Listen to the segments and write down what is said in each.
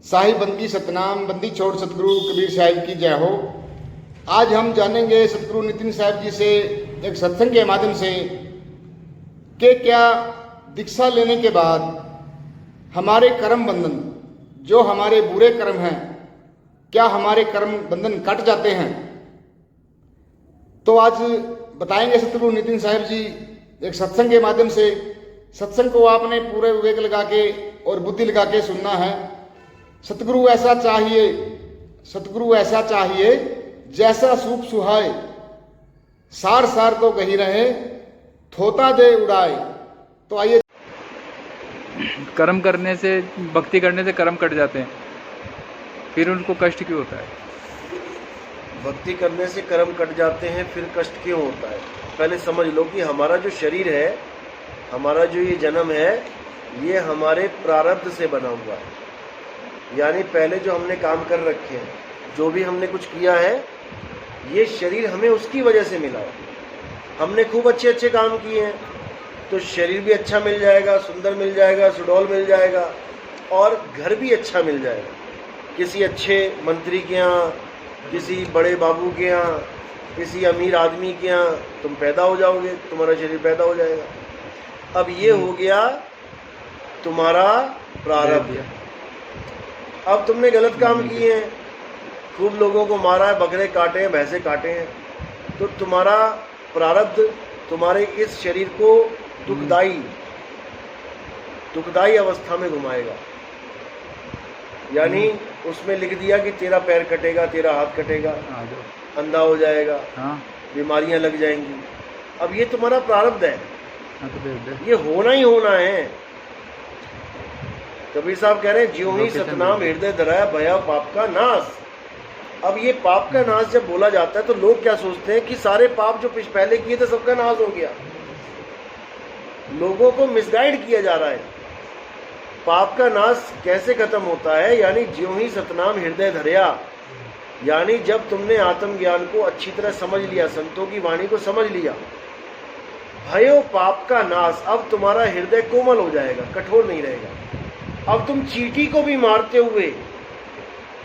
साहिब बंदी सतनाम बंदी छोड़ सतगुरु कबीर साहिब की जय हो। आज हम जानेंगे सतगुरु नितिन साहब जी से एक सत्संग के माध्यम से कि क्या दीक्षा लेने के बाद हमारे कर्म बंधन, जो हमारे बुरे कर्म हैं, क्या हमारे कर्म बंधन कट जाते हैं। तो आज बताएंगे सतगुरु नितिन साहब जी एक सत्संग के माध्यम से। सत्संग को आपने पूरे विवेक लगा के और बुद्धि लगा के सुनना है। सतगुरु ऐसा चाहिए जैसा सूप सुहाए, सार सार को कही रहे, थोता दे उड़ाए। तो आइए। कर्म करने से, भक्ति करने से कर्म कट जाते हैं, फिर उनको कष्ट क्यों होता है? भक्ति करने से कर्म कट जाते हैं, फिर कष्ट क्यों होता है? पहले समझ लो कि हमारा जो शरीर है, हमारा जो ये जन्म है, ये हमारे प्रारब्ध से बना हुआ है। यानी पहले जो हमने काम कर रखे हैं, जो भी हमने कुछ किया है, ये शरीर हमें उसकी वजह से मिला है। हमने खूब अच्छे अच्छे काम किए हैं तो शरीर भी अच्छा मिल जाएगा, सुंदर मिल जाएगा, सुडौल मिल जाएगा, और घर भी अच्छा मिल जाएगा। किसी अच्छे मंत्री के यहाँ, किसी बड़े बाबू के यहाँ, किसी अमीर आदमी के यहाँ तुम पैदा हो जाओगे, तुम्हारा शरीर पैदा हो जाएगा। अब ये हो गया तुम्हारा प्रारब्ध। अब तुमने गलत काम किए हैं, खूब लोगों को मारा है, बकरे काटे हैं, भैंसे काटे हैं, तो तुम्हारा प्रारब्ध तुम्हारे इस शरीर को दुखदाई अवस्था में घुमाएगा। यानी उसमें लिख दिया कि तेरा पैर कटेगा, तेरा हाथ कटेगा, अंधा हो जाएगा, बीमारियां लग जाएंगी। अब ये तुम्हारा प्रारब्ध है, ये होना ही होना है। कबीर साहब कह रहे हैं, ज्यों ही सतनाम हृदय धराया भया पाप का नाश। अब ये पाप का नाश जब बोला जाता है तो लोग क्या सोचते हैं कि सारे पाप जो पहले किए थे सबका नाश हो गया। लोगों को मिसगाइड किया जा रहा है। पाप का नाश कैसे खत्म होता है? यानी ज्यों ही सतनाम हृदय धरया, यानी जब तुमने आत्मज्ञान को अच्छी तरह समझ लिया, संतों की वाणी को समझ लिया, भयो पाप का नाश, अब तुम्हारा हृदय कोमल हो जाएगा, कठोर नहीं रहेगा। अब तुम चींटी को भी मारते हुए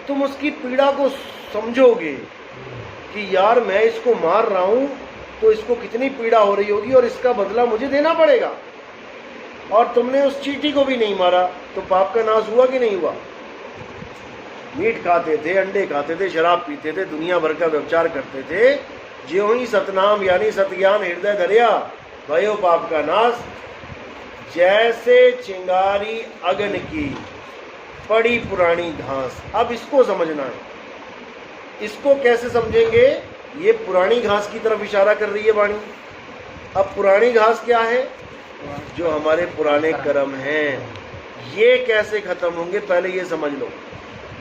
तुम उसकी पीड़ा को समझोगे कि यार मैं इसको मार रहा हूं तो इसको कितनी पीड़ा हो रही होगी और इसका बदला मुझे देना पड़ेगा। और तुमने उस चींटी को भी नहीं मारा तो पाप का नाश हुआ कि नहीं हुआ? मीट खाते थे, अंडे खाते थे, शराब पीते थे, दुनिया भर का व्यभिचार करते थे, ज्यों ही सतनाम यानी सतज्ञान हृदय धरया भयो पाप का नाश। जैसे चिंगारी अग्नि की पड़ी पुरानी घास। अब इसको समझना है। इसको कैसे समझेंगे? ये पुरानी घास की तरफ इशारा कर रही है वाणी। अब पुरानी घास क्या है? जो हमारे पुराने कर्म हैं। ये कैसे खत्म होंगे? पहले ये समझ लो।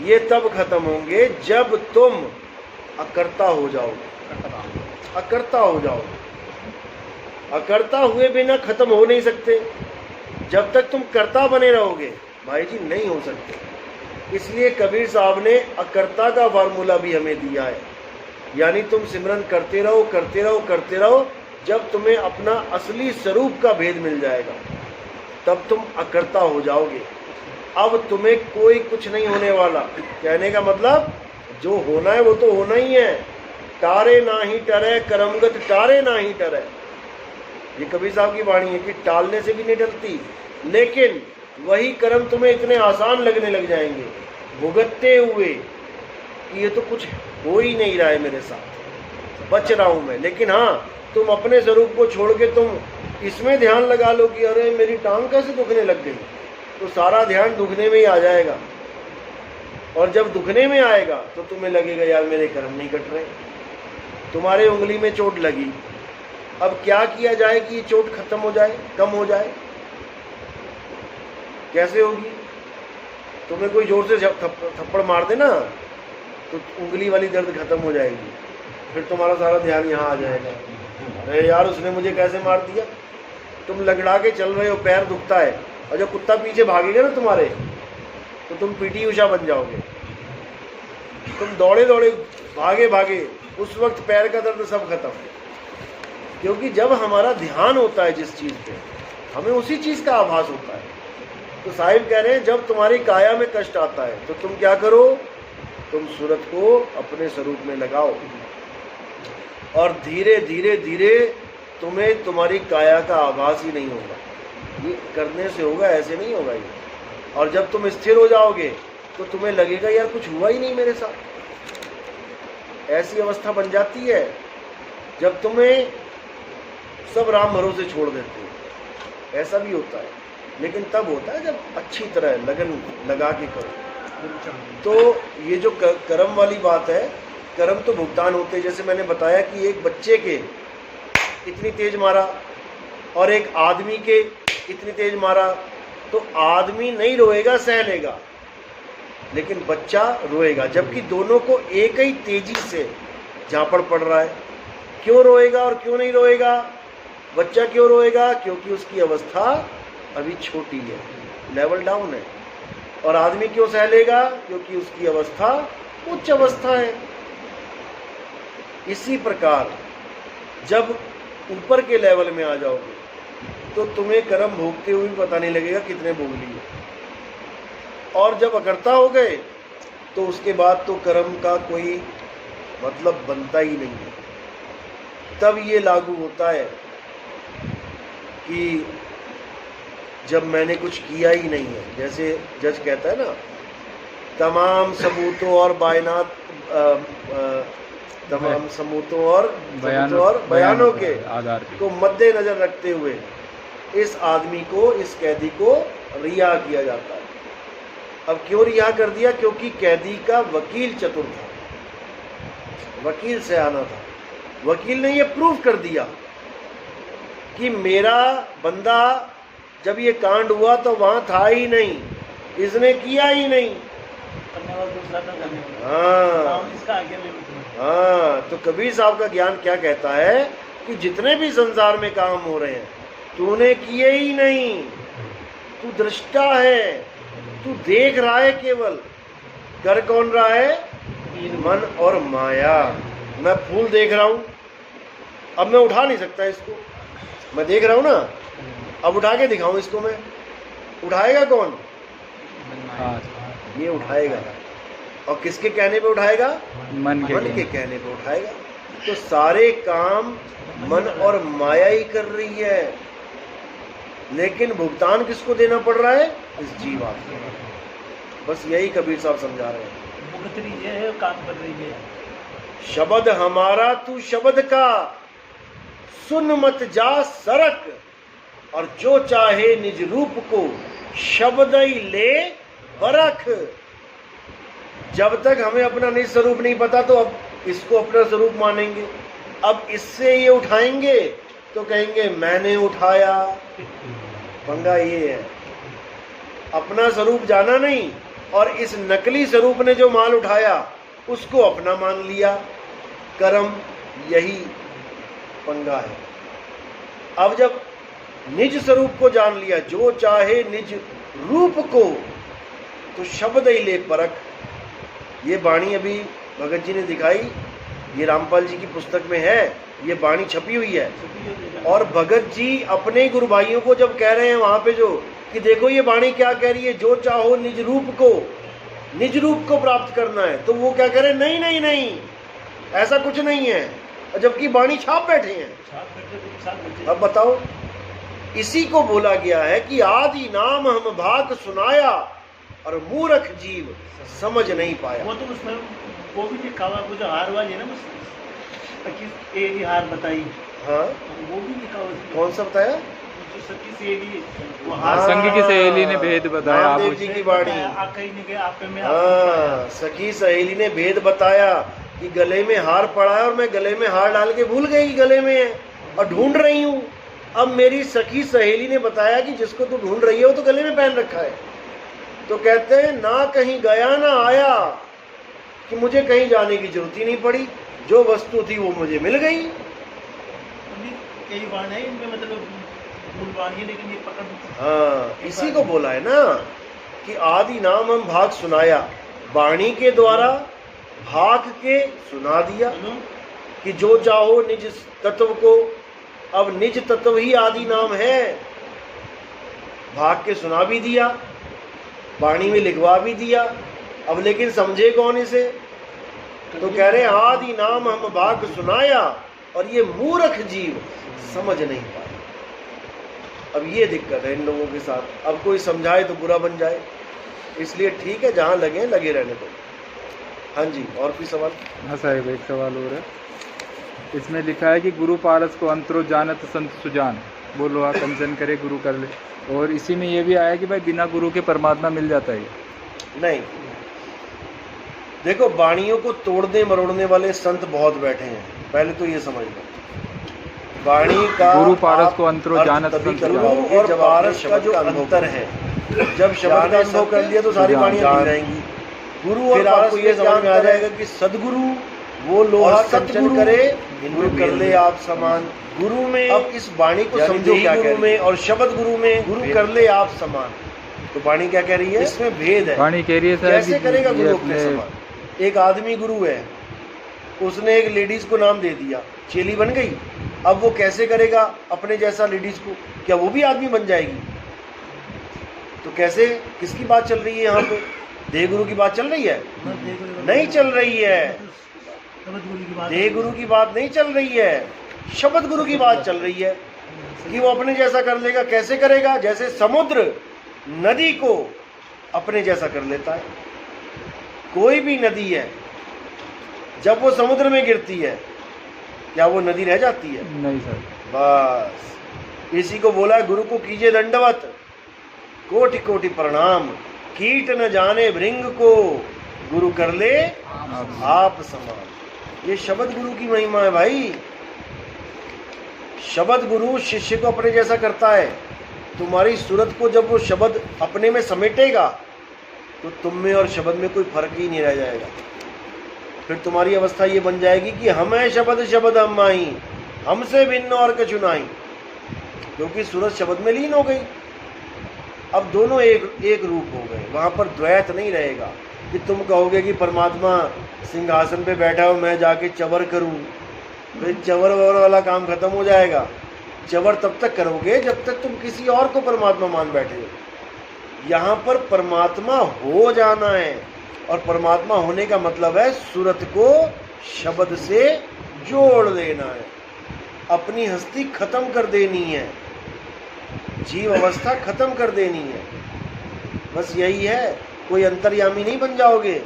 ये तब खत्म होंगे जब तुम अकर्ता हो जाओगे। अकर्ता हो जाओगे। अकर्ता हुए बिना खत्म हो नहीं सकते। जब तक तुम कर्ता बने रहोगे भाई जी नहीं हो सकते। इसलिए कबीर साहब ने अकर्ता का फार्मूला भी हमें दिया है। यानी तुम सिमरन करते रहो, करते रहो, करते रहो, जब तुम्हें अपना असली स्वरूप का भेद मिल जाएगा तब तुम अकर्ता हो जाओगे। अब तुम्हें कोई कुछ नहीं होने वाला। कहने का मतलब जो होना है वो तो होना ही है। टारे ना ही टरे, करमगत टारे ना ही टरे। ये कबीर साहब की वाणी है कि टालने से भी नहीं डरती, लेकिन वही कर्म तुम्हें इतने आसान लगने लग जाएंगे भुगतते हुए कि ये तो कुछ हो ही नहीं रहा है मेरे साथ, बच रहा हूं मैं। लेकिन हाँ, तुम अपने स्वरूप को छोड़ के तुम इसमें ध्यान लगा लो कि अरे मेरी टांग कैसे दुखने लग गई, तो सारा ध्यान दुखने में ही आ जाएगा। और जब दुखने में आएगा तो तुम्हें लगेगा यार मेरे कर्म नहीं कट रहे। तुम्हारे उंगली में चोट लगी, अब क्या किया जाए कि ये चोट खत्म हो जाए, कम हो जाए? कैसे होगी? तुम्हें कोई जोर से थप्पड़ मार दे ना तो उंगली वाली दर्द खत्म हो जाएगी, फिर तुम्हारा सारा ध्यान यहाँ आ जाएगा। अरे यार उसने मुझे कैसे मार दिया। तुम लगड़ा के चल रहे हो, पैर दुखता है, और जब कुत्ता पीछे भागेगा ना तुम्हारे तो तुम पीटी उषा बन जाओगे। तुम दौड़े दौड़े भागे भागे, उस वक्त पैर का दर्द सब खत्म। क्योंकि जब हमारा ध्यान होता है जिस चीज़ पे, हमें उसी चीज़ का आभास होता है। तो साहिब कह रहे हैं जब तुम्हारी काया में कष्ट आता है तो तुम क्या करो, तुम सूरत को अपने स्वरूप में लगाओ और धीरे धीरे धीरे तुम्हें तुम्हारी काया का आभास ही नहीं होगा। ये करने से होगा, ऐसे नहीं होगा ये। और जब तुम स्थिर हो जाओगे तो तुम्हें लगेगा यार कुछ हुआ ही नहीं मेरे साथ। ऐसी अवस्था बन जाती है जब तुम्हें सब राम भरोसे छोड़ देते हो। ऐसा भी होता है, लेकिन तब होता है जब अच्छी तरह लगन लगा के करो। तो ये जो कर्म वाली बात है, कर्म तो भुगतान होते हैं। जैसे मैंने बताया कि एक बच्चे के इतनी तेज मारा और एक आदमी के इतनी तेज मारा, तो आदमी नहीं रोएगा, सह लेगा, लेकिन बच्चा रोएगा। जबकि दोनों को एक ही तेजी से झापड़ पड़ रहा है। क्यों रोएगा और क्यों नहीं रोएगा? बच्चा क्यों रोएगा? क्योंकि उसकी अवस्था अभी छोटी है, लेवल डाउन है। और आदमी क्यों सह लेगा? क्योंकि उसकी अवस्था उच्च अवस्था है। इसी प्रकार जब ऊपर के लेवल में आ जाओगे तो तुम्हें कर्म भोगते हुए पता नहीं लगेगा कितने भोग लिए। और जब अकर्ता हो गए तो उसके बाद तो कर्म का कोई मतलब बनता ही नहीं है। तब ये लागू होता है कि जब मैंने कुछ किया ही नहीं है। जैसे जज कहता है ना, तमाम सबूतों और तमाम सबूतों और बयानों के आधार को मद्देनजर रखते हुए इस आदमी को, इस कैदी को रिहा किया जाता है। अब क्यों रिहा कर दिया? क्योंकि कैदी का वकील चतुर था, वकील सयाना था। वकील ने ये प्रूफ कर दिया कि मेरा बंदा जब ये कांड हुआ तो वहां था ही नहीं, इसने किया ही नहीं। हाँ, तो कबीर साहब का ज्ञान क्या कहता है कि जितने भी संसार में काम हो रहे हैं तूने किए ही नहीं। तू दृष्टा है, तू देख रहा है केवल। कर कौन रहा है? मन और माया। मैं फूल देख रहा हूं, अब मैं उठा नहीं सकता इसको। मैं देख रहा हूं ना, अब उठा के दिखाऊं इसको मैं? उठाएगा कौन? ये उठाएगा। और किसके कहने पे उठाएगा? मन के कहने पे उठाएगा। तो सारे काम मन और माया ही कर रही है, लेकिन भुगतान किसको देना पड़ रहा है? इस जीवात्मा को। बस यही कबीर साहब समझा रहे हैं। भुगत रही है, काम कर रही है। शब्द हमारा तू शब्द का, सुन मत जा सरक, और जो चाहे निज रूप को शब्द ही ले परख। जब तक हमें अपना निज स्वरूप नहीं पता तो अब इसको अपना स्वरूप मानेंगे। अब इससे ये उठाएंगे तो कहेंगे मैंने उठाया। पंगा ये है, अपना स्वरूप जाना नहीं और इस नकली स्वरूप ने जो माल उठाया उसको अपना मान लिया। कर्म यही पंगा है। अब जब निज स्वरूप को जान लिया, जो चाहे निज रूप को, तो शब्द ही ले परख। ये वाणी अभी भगत जी ने दिखाई, ये रामपाल जी की पुस्तक में है, ये वाणी छपी हुई है। और भगत जी अपने गुरु भाइयों को जब कह रहे हैं वहां पे जो कि देखो ये वाणी क्या कह रही है, जो चाहो निज रूप को प्राप्त करना है, तो वो क्या कह रहे हैं? नहीं नहीं नहीं, ऐसा कुछ नहीं है। जबकि वाणी छाप बैठे हैं। अब बताओ, इसी को बोला गया है कि आदि नाम हम भाग सुनाया और मूर्ख जीव समझ नहीं पाया। वो तो उसमें वो भी लिखा हुआ, कुछ हार वाली है ना, एक हार बताई। हाँ, वो भी लिखा हुआ। कौन सा बताया? सखी सहेली, संगी की सहेली ने भेद बताया। नामदेव जी की वाणी। हाँ, सखी सहेली ने भेद बताया कि गले में हार पड़ा है और मैं गले में हार डाल के भूल गई गले में है और ढूंढ रही हूँ। अब मेरी सखी सहेली ने बताया कि जिसको तू ढूंढ रही है वो तो गले में पहन रखा है। तो कहते हैं ना कहीं गया ना आया, कि मुझे कहीं जाने की जरूरत ही नहीं पड़ी, जो वस्तु थी वो मुझे मिल गई। कई बार है इनमें मतलब है, लेकिन ये पकड़। हाँ, इसी को बोला है ना कि आदि नाम हम भाग सुनाया, वाणी के द्वारा भाग के सुना दिया कि जो चाहो निज तत्व को। अब निज तत्व ही आदि नाम है, भाग के सुना भी दिया। वाणी में लिखवा भी दिया, अब लेकिन समझे कौन इसे? तो कह रहे आदि नाम हम भाग सुनाया और ये मूर्ख जीव समझ नहीं पाए। अब ये दिक्कत है इन लोगों के साथ, अब कोई समझाए तो बुरा बन जाए, इसलिए ठीक है जहां लगे लगे रहने दो। हाँ जी, और कोई सवाल? हाँ साहिब, एक सवाल और है। इसमें लिखा है कि गुरु पारस को अंतरो जानत संत सुजान, बोलो आप कंचन करे गुरु कर ले, और इसी में ये भी आया कि भाई बिना गुरु के परमात्मा मिल जाता है। नहीं, देखो वाणियों को तोड़ने मरोड़ने वाले संत बहुत बैठे हैं, पहले तो ये समझ लो। वाणी का गुरु पारस को अंतरो जानत तभी संत करो, सुजान। और पारस का जो अंतर है, जब शब्द का अनुभव कर लिया तो सारी वाणियां मिल जाएंगी। गुरु और पारस को ये समझ में आ जाएगा कि सदगुरु वो लोहा कंचन करे, गुरु कर ले आप समान। गुरु में अब इस वाणी को समझो क्या गुरु में और शब्द गुरु में गुरु कर ले आप समान। तो वाणी क्या कह रही है? इसमें भेद है। वाणी कह रही है साहब कैसे कि करेगा ये गुरु अपने अपने- समान? एक आदमी गुरु है, उसने एक लेडीज को नाम दे दिया, चेली बन गई। अब वो कैसे करेगा अपने जैसा लेडीज को? क्या वो भी आदमी बन जाएगी? तो कैसे, किसकी बात चल रही है यहाँ पे? देह गुरु की बात चल रही है? नहीं चल रही है। देह गुरु की बात नहीं चल रही है, शब्द गुरु की बात चल रही है कि वो अपने जैसा कर लेगा। कैसे करेगा? जैसे समुद्र नदी को अपने जैसा कर लेता है। कोई भी नदी है, जब वो समुद्र में गिरती है, क्या वो नदी रह जाती है? नहीं सर। बस इसी को बोला है, गुरु को कीजिए दंडवत, कोटि कोटि प्रणाम, कीट न जाने भृंग को, गुरु कर ले आप समान। ये शब्द गुरु की महिमा है भाई। शब्द गुरु शिष्य को अपने जैसा करता है। तुम्हारी सूरत को जब वो शब्द अपने में समेटेगा तो तुम में और शब्द में कोई फर्क ही नहीं रह जाएगा। फिर तुम्हारी अवस्था ये बन जाएगी कि हम है शब्द शब्द हम माही, हमसे भिन्न और कछु नहीं, क्योंकि सूरत शब्द में लीन हो गई। अब दोनों एक रूप हो गए, वहां पर द्वैत नहीं रहेगा कि तुम कहोगे कि परमात्मा सिंहासन पे बैठा हो, मैं जाके चवर करूं। तो चवर ववर वाला काम खत्म हो जाएगा। चवर तब तक करोगे जब तक तुम किसी और को परमात्मा मान बैठे हो। यहाँ पर परमात्मा हो जाना है, और परमात्मा होने का मतलब है सूरत को शब्द से जोड़ देना है, अपनी हस्ती खत्म कर देनी है, जीव अवस्था खत्म कर देनी है। बस यही है, कोई अंतर्यामी नहीं बन जाओगे।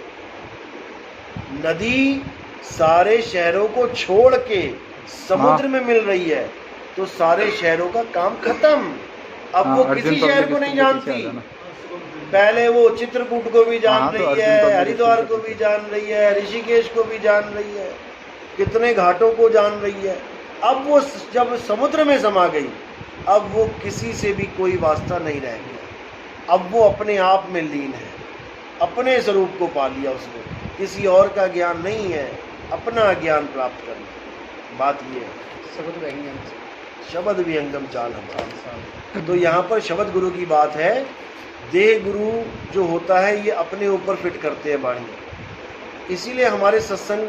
नदी सारे शहरों को छोड़ के समुद्र में मिल रही है, तो सारे शहरों का काम खत्म। अब वो किसी शहर को नहीं जानती। पहले वो चित्रकूट को भी जान रही है, हरिद्वार को भी जान रही है, ऋषिकेश को भी जान रही है, कितने घाटों को जान रही है। अब वो जब समुद्र में समा गई, अब वो किसी से भी कोई वास्ता नहीं रह गया। अब वो अपने आप में लीन है, अपने स्वरूप को पा लिया उसने, किसी और का ज्ञान नहीं है, अपना ज्ञान प्राप्त करना। बात ये है, शब्द विहंगम चाल हमारा। तो यहाँ पर शब्द गुरु की बात है। देह गुरु जो होता है ये अपने ऊपर फिट करते हैं वाणी, इसीलिए हमारे सत्संग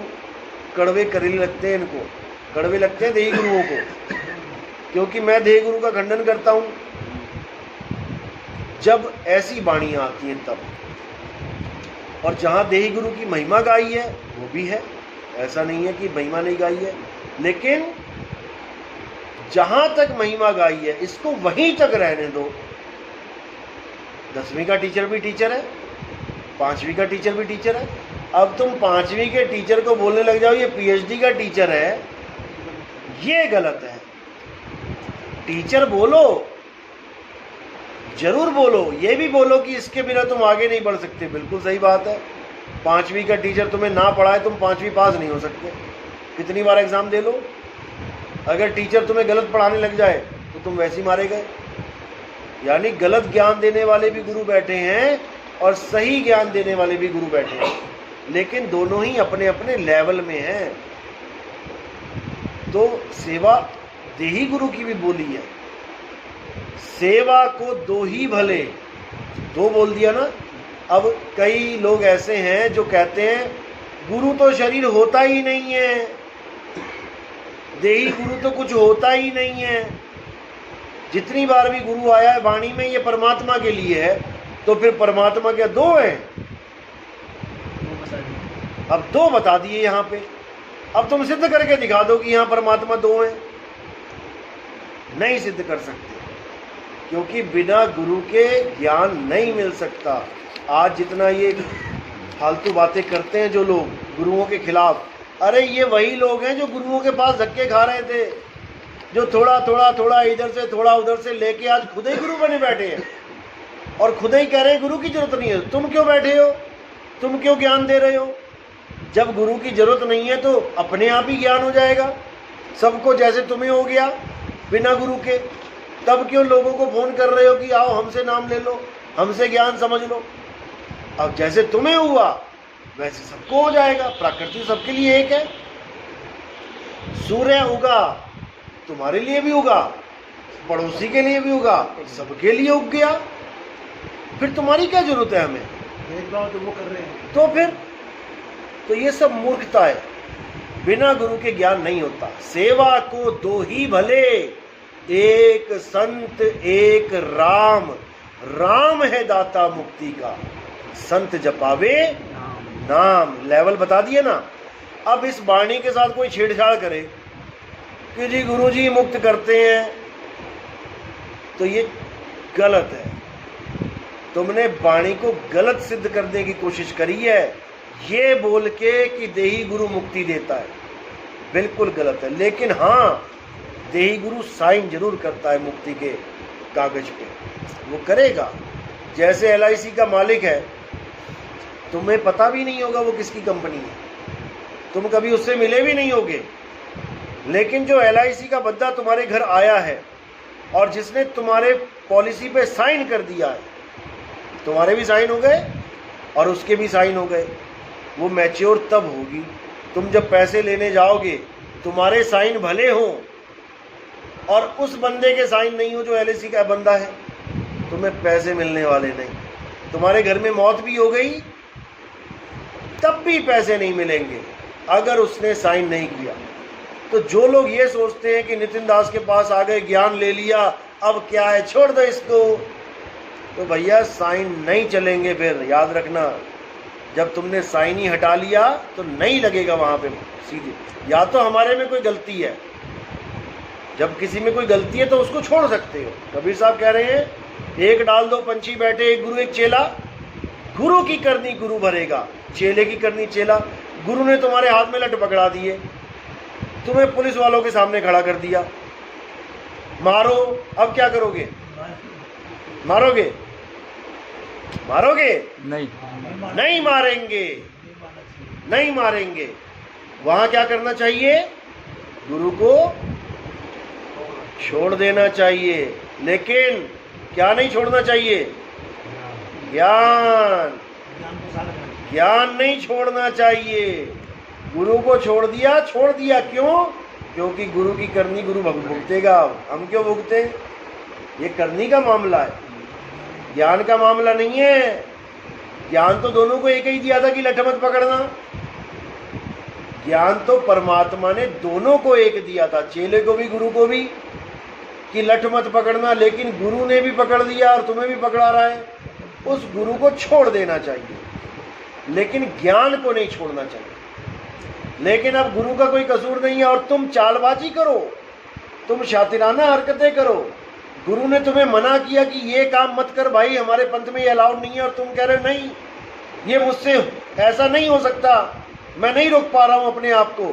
कड़वे करीले लगते हैं। इनको कड़वे लगते हैं देही गुरुओं को, क्योंकि मैं देह गुरु का खंडन करता हूँ। जब ऐसी वाणियाँ आती हैं तब, और जहाँ देही गुरु की महिमा गाई है वो भी है, ऐसा नहीं है कि महिमा नहीं गाई है, लेकिन जहां तक महिमा गाई है इसको वहीं तक रहने दो। 10वीं का टीचर भी टीचर है, 5वीं का टीचर भी टीचर है। अब तुम 5वीं के टीचर को बोलने लग जाओ ये PhD का टीचर है, ये गलत है। टीचर बोलो, जरूर बोलो, ये भी बोलो कि इसके बिना तुम आगे नहीं बढ़ सकते, बिल्कुल सही बात है। 5वीं का टीचर तुम्हें ना पढ़ाए तुम 5वीं पास नहीं हो सकते, कितनी बार एग्जाम दे लो। अगर टीचर तुम्हें गलत पढ़ाने लग जाए तो तुम वैसे ही मारे गए। यानी गलत ज्ञान देने वाले भी गुरु बैठे हैं और सही ज्ञान देने वाले भी गुरु बैठे हैं, लेकिन दोनों ही अपने अपने लेवल में हैं। तो सेवा देही गुरु की भी बोली है, सेवा को दो ही भले, दो बोल दिया ना। अब कई लोग ऐसे हैं जो कहते हैं गुरु तो शरीर होता ही नहीं है, देही गुरु तो कुछ होता ही नहीं है। जितनी बार भी गुरु आया है वाणी में ये परमात्मा के लिए है, तो फिर परमात्मा क्या दो हैं? वो बता दीजिए। अब दो बता दिए यहाँ पे। अब तुम सिद्ध करके दिखा दो कि यहाँ परमात्मा दो हैं। नहीं सिद्ध कर सकते, क्योंकि बिना गुरु के ज्ञान नहीं मिल सकता। आज जितना ये फालतू बातें करते हैं जो लोग गुरुओं के खिलाफ, अरे ये वही लोग हैं जो गुरुओं के पास धक्के खा रहे थे, जो थोड़ा थोड़ा थोड़ा इधर से थोड़ा उधर से लेके आज खुद ही गुरु बने बैठे हैं और खुद ही कह रहे हैं गुरु की जरूरत नहीं है। तुम क्यों बैठे हो? तुम क्यों ज्ञान दे रहे हो? जब गुरु की जरूरत नहीं है तो अपने आप ही ज्ञान हो जाएगा सबको, जैसे तुम्हें हो गया बिना गुरु के। तब क्यों लोगों को फोन कर रहे हो कि आओ हमसे नाम ले लो, हमसे ज्ञान समझ लो? अब जैसे तुम्हें हुआ वैसे सबको हो जाएगा। प्रकृति सबके लिए एक है। सूर्य उगा तुम्हारे लिए भी उगा, पड़ोसी के लिए भी उगा, सबके लिए उग गया। फिर तुम्हारी क्या जरूरत है हमें? भेदभाव तो वो कर रहे हैं। तो फिर तो ये सब मूर्खता है। बिना गुरु के ज्ञान नहीं होता। सेवा को दो ही भले, एक संत एक राम। राम है दाता मुक्ति का, संत जपावे नाम। लेवल बता दिए ना। अब इस वाणी के साथ कोई छेड़छाड़ करे कि जी गुरु जी मुक्त करते हैं, तो ये गलत है। तुमने वाणी को गलत सिद्ध करने की कोशिश करी है ये बोल के कि देही गुरु मुक्ति देता है। बिल्कुल गलत है। लेकिन हाँ, देही गुरु साइन जरूर करता है मुक्ति के कागज पे, वो करेगा। जैसे LIC का मालिक है, तुम्हें पता भी नहीं होगा वो किसकी कंपनी है, तुम कभी उससे मिले भी नहीं होगे, लेकिन जो LIC का बंदा तुम्हारे घर आया है और जिसने तुम्हारे पॉलिसी पे साइन कर दिया है, तुम्हारे भी साइन हो गए और उसके भी साइन हो गए। वो मैच्योर तब होगी तुम जब पैसे लेने जाओगे, तुम्हारे साइन भले हों और उस बंदे के साइन नहीं हो जो LIC का बंदा है, तुम्हें पैसे मिलने वाले नहीं। तुम्हारे घर में मौत भी हो गई तब भी पैसे नहीं मिलेंगे अगर उसने साइन नहीं किया। तो जो लोग ये सोचते हैं कि नितिन दास के पास आ गए, ज्ञान ले लिया, अब क्या है, छोड़ दो इसको, तो भैया साइन नहीं चलेंगे। फिर याद रखना, जब तुमने साइन ही हटा लिया तो नहीं लगेगा वहाँ पे सीधे। या तो हमारे में कोई गलती है, जब किसी में कोई गलती है तो उसको छोड़ सकते हो। कबीर साहब कह रहे हैं एक डाल दो पंछी बैठे, एक गुरु एक चेला। गुरु की करनी गुरु भरेगा, चेले की करनी चेला। गुरु ने तुम्हारे हाथ में लट पकड़ा दिए, तुम्हें पुलिस वालों के सामने खड़ा कर दिया, मारो। अब क्या करोगे? मारोगे? मारोगे? नहीं। नहीं मारेंगे, नहीं मारेंगे। वहां क्या करना चाहिए? गुरु को छोड़ देना चाहिए। लेकिन क्या नहीं छोड़ना चाहिए? ज्ञान। ज्ञान नहीं छोड़ना चाहिए। गुरु को छोड़ दिया, छोड़ दिया। क्यों? क्योंकि गुरु की करनी गुरु भुगतेगा। हम क्यों भुगते? ये करनी का मामला है, ज्ञान का मामला नहीं है। ज्ञान तो दोनों को एक ही दिया था कि लठ मत पकड़ना। ज्ञान तो परमात्मा ने दोनों को एक दिया था, चेले को भी गुरु को भी, कि लठ मत पकड़ना। लेकिन गुरु ने भी पकड़ दिया और तुम्हें भी पकड़ा रहा है। उस गुरु को छोड़ देना चाहिए, लेकिन ज्ञान को नहीं छोड़ना चाहिए। लेकिन अब गुरु का कोई कसूर नहीं है और तुम चालबाजी करो, तुम शातिराना हरकतें करो। गुरु ने तुम्हें मना किया कि ये काम मत कर भाई, हमारे पंथ में ये अलाउड नहीं है, और तुम कह रहे हो नहीं, ये मुझसे ऐसा नहीं हो सकता, मैं नहीं रोक पा रहा हूं अपने आप को।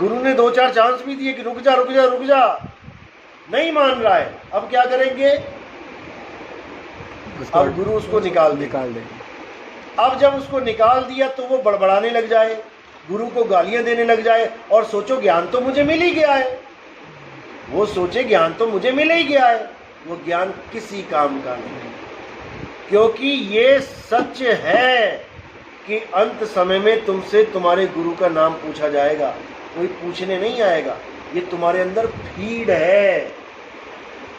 गुरु ने 2-4 चांस भी दिए कि रुक जा रुक जा रुक जा, नहीं मान रहा है। अब क्या करेंगे? अब गुरु उसको निकाल देंगे। अब जब उसको निकाल दिया तो वो बड़बड़ाने लग जाए, गुरु को गालियां देने लग जाए और सोचो ज्ञान तो मुझे मिल ही गया है। वो सोचे ज्ञान तो मुझे मिल ही गया है। वो ज्ञान किसी काम का नहीं, क्योंकि ये सच है कि अंत समय में तुमसे तुम्हारे गुरु का नाम पूछा जाएगा, कोई पूछने नहीं आएगा। ये तुम्हारे अंदर फीड है,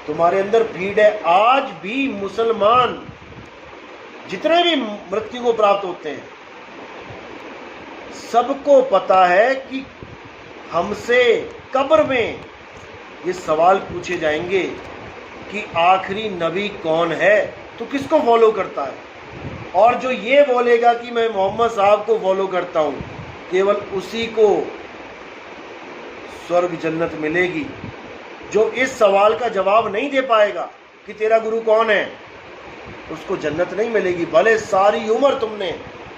तुम्हारे अंदर फीड है। आज भी मुसलमान जितने भी मृत्यु को प्राप्त होते हैं, सबको पता है कि हमसे कब्र में ये सवाल पूछे जाएंगे कि आखिरी नबी कौन है। तो किसको फॉलो करता है? और जो ये बोलेगा कि मैं मोहम्मद साहब को फॉलो करता हूँ, केवल उसी को स्वर्ग जन्नत मिलेगी। जो इस सवाल का जवाब नहीं दे पाएगा कि तेरा गुरु कौन है, उसको जन्नत नहीं मिलेगी, भले सारी उम्र तुमने